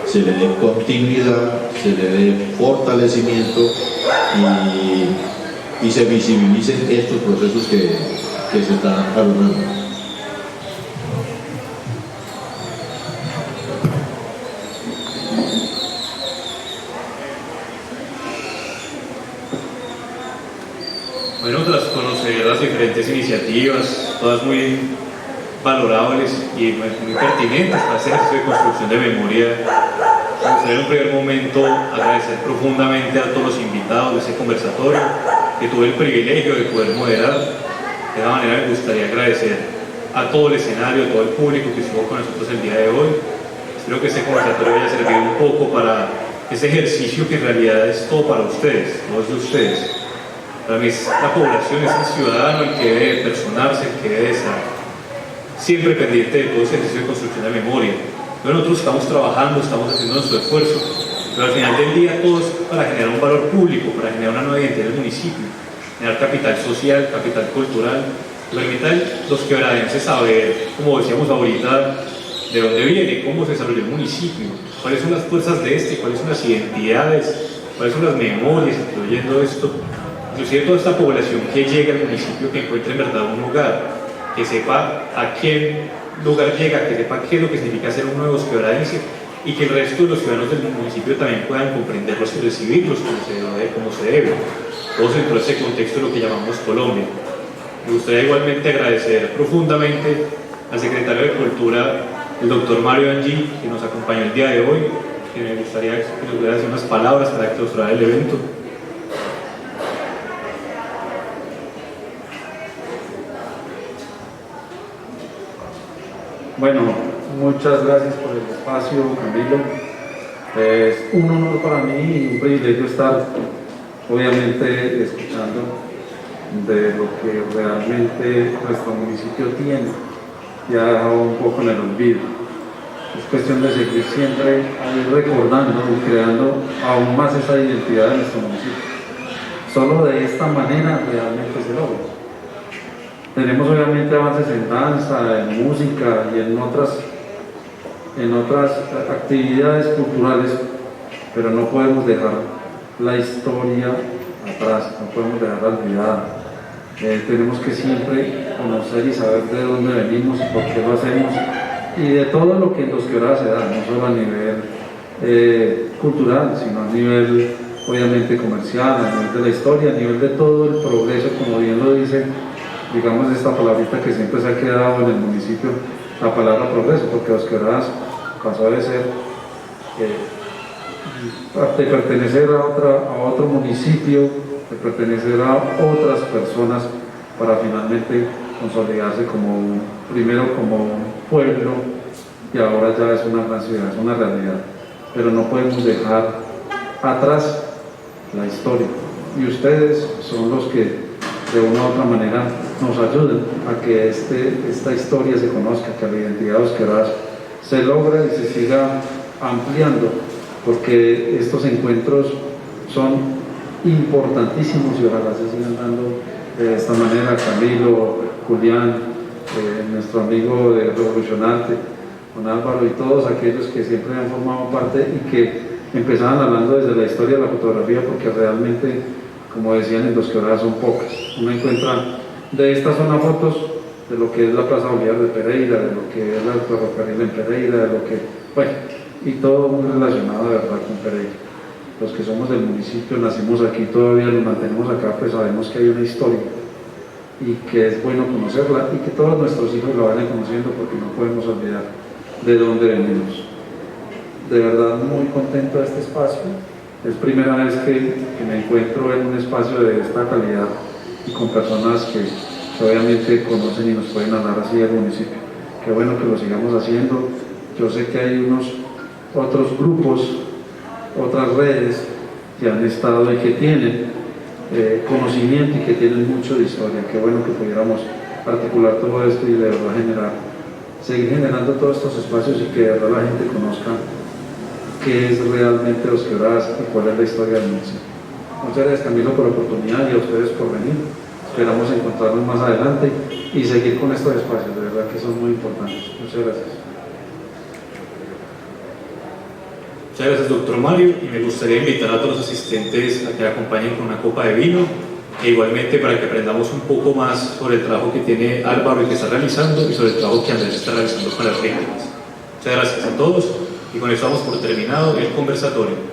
se le dé continuidad, se le dé fortalecimiento y se visibilicen estos procesos que se están armando. Bueno, tras conocer las diferentes iniciativas, todas muy valorables y muy pertinentes para hacer esto de construcción de memoria, me gustaría en un primer momento agradecer profundamente a todos los invitados de este conversatorio que tuve el privilegio de poder moderar. De esa manera me gustaría agradecer a todo el escenario, a todo el público que estuvo con nosotros el día de hoy. Espero que este conversatorio haya servido un poco para ese ejercicio que en realidad es todo para ustedes, todos de ustedes. Para mí la población es el ciudadano el que debe personarse, el que debe estar siempre pendiente de todo ese ejercicio de construcción de memoria. Pero nosotros estamos trabajando, estamos haciendo nuestro esfuerzo, pero al final del día todo es para generar un valor público, para generar una nueva identidad del municipio, generar capital social, capital cultural, que permita a los quebradenses saber, como decíamos ahorita, de dónde viene, cómo se desarrolló el municipio, cuáles son las fuerzas de este, cuáles son las identidades, cuáles son las memorias, incluyendo esto, inclusive toda esta población que llega al municipio, que encuentre en verdad un lugar, que sepa a qué lugar llega, que sepa qué es lo que significa ser un nuevo quebradense, y que el resto de los ciudadanos del municipio también puedan comprenderlos y recibirlos como se debe. Todos dentro de ese contexto de lo que llamamos Colombia. Me gustaría igualmente agradecer profundamente al secretario de Cultura, el doctor Mario Angie, que nos acompañó el día de hoy, que me gustaría que nos pudiera decir unas palabras para clausurar el evento. Bueno, muchas gracias por el espacio, Camilo. Es un honor para mí y un privilegio estar, obviamente, escuchando de lo que realmente nuestro municipio tiene y ha dejado un poco en el olvido. Es cuestión de seguir siempre ahí recordando y creando aún más esa identidad de nuestro municipio. Solo de esta manera realmente se logra. Tenemos obviamente avances en danza, en música y en otras actividades culturales, pero no podemos dejar la historia atrás, no podemos dejarla olvidada. Tenemos que siempre conocer y saber de dónde venimos y por qué lo hacemos, y de todo lo que en Los Quebradas se da, no solo a nivel cultural, sino a nivel obviamente comercial, a nivel de la historia, a nivel de todo el progreso, como bien lo dice, digamos, esta palabrita que siempre se ha quedado en el municipio, la palabra progreso, porque Los Quebradas pasó de ser, de pertenecer a otro municipio, de pertenecer a otras personas, para finalmente consolidarse primero como un pueblo, y ahora ya es una gran ciudad, es una realidad. Pero no podemos dejar atrás la historia, y ustedes son los que de una u otra manera nos ayuden a que esta historia se conozca, que la identidad de Los Quebradas se logra y se siga ampliando, porque estos encuentros son importantísimos y ojalá se sigan dando de esta manera. Camilo, Julián, nuestro amigo de Revolucionarte, con Álvaro y todos aquellos que siempre han formado parte y que empezaban hablando desde la historia de la fotografía, porque realmente, como decían en Dos Quebradas, son pocas. Uno encuentra de esta zona fotos de lo que es la Plaza Bolívar de Pereira, de lo que es el ferrocarril en Pereira, de lo que, bueno, y todo muy relacionado de verdad con Pereira. Los que somos del municipio, nacimos aquí, todavía lo mantenemos acá, pues sabemos que hay una historia y que es bueno conocerla y que todos nuestros hijos la vayan conociendo, porque no podemos olvidar de dónde venimos. De verdad muy contento de este espacio, es primera vez que me encuentro en un espacio de esta calidad y con personas que obviamente conocen y nos pueden hablar así del municipio. Qué bueno que lo sigamos haciendo. Yo sé que hay unos otros grupos, otras redes que han estado y que tienen conocimiento y que tienen mucho de historia. Qué bueno que pudiéramos articular todo esto y de verdad seguir generando todos estos espacios y que de verdad la gente conozca qué es realmente Dos Quebradas y cuál es la historia del municipio. Muchas gracias, Camilo, por la oportunidad y a ustedes por venir. Esperamos encontrarnos más adelante y seguir con estos espacios, de verdad que son muy importantes. Muchas gracias. Muchas gracias, doctor Mario, y me gustaría invitar a todos los asistentes a que acompañen con una copa de vino, e igualmente para que aprendamos un poco más sobre el trabajo que tiene Álvaro y que está realizando, y sobre el trabajo que Andrés está realizando con las víctimas. Muchas gracias a todos, y con esto damos por terminado el conversatorio.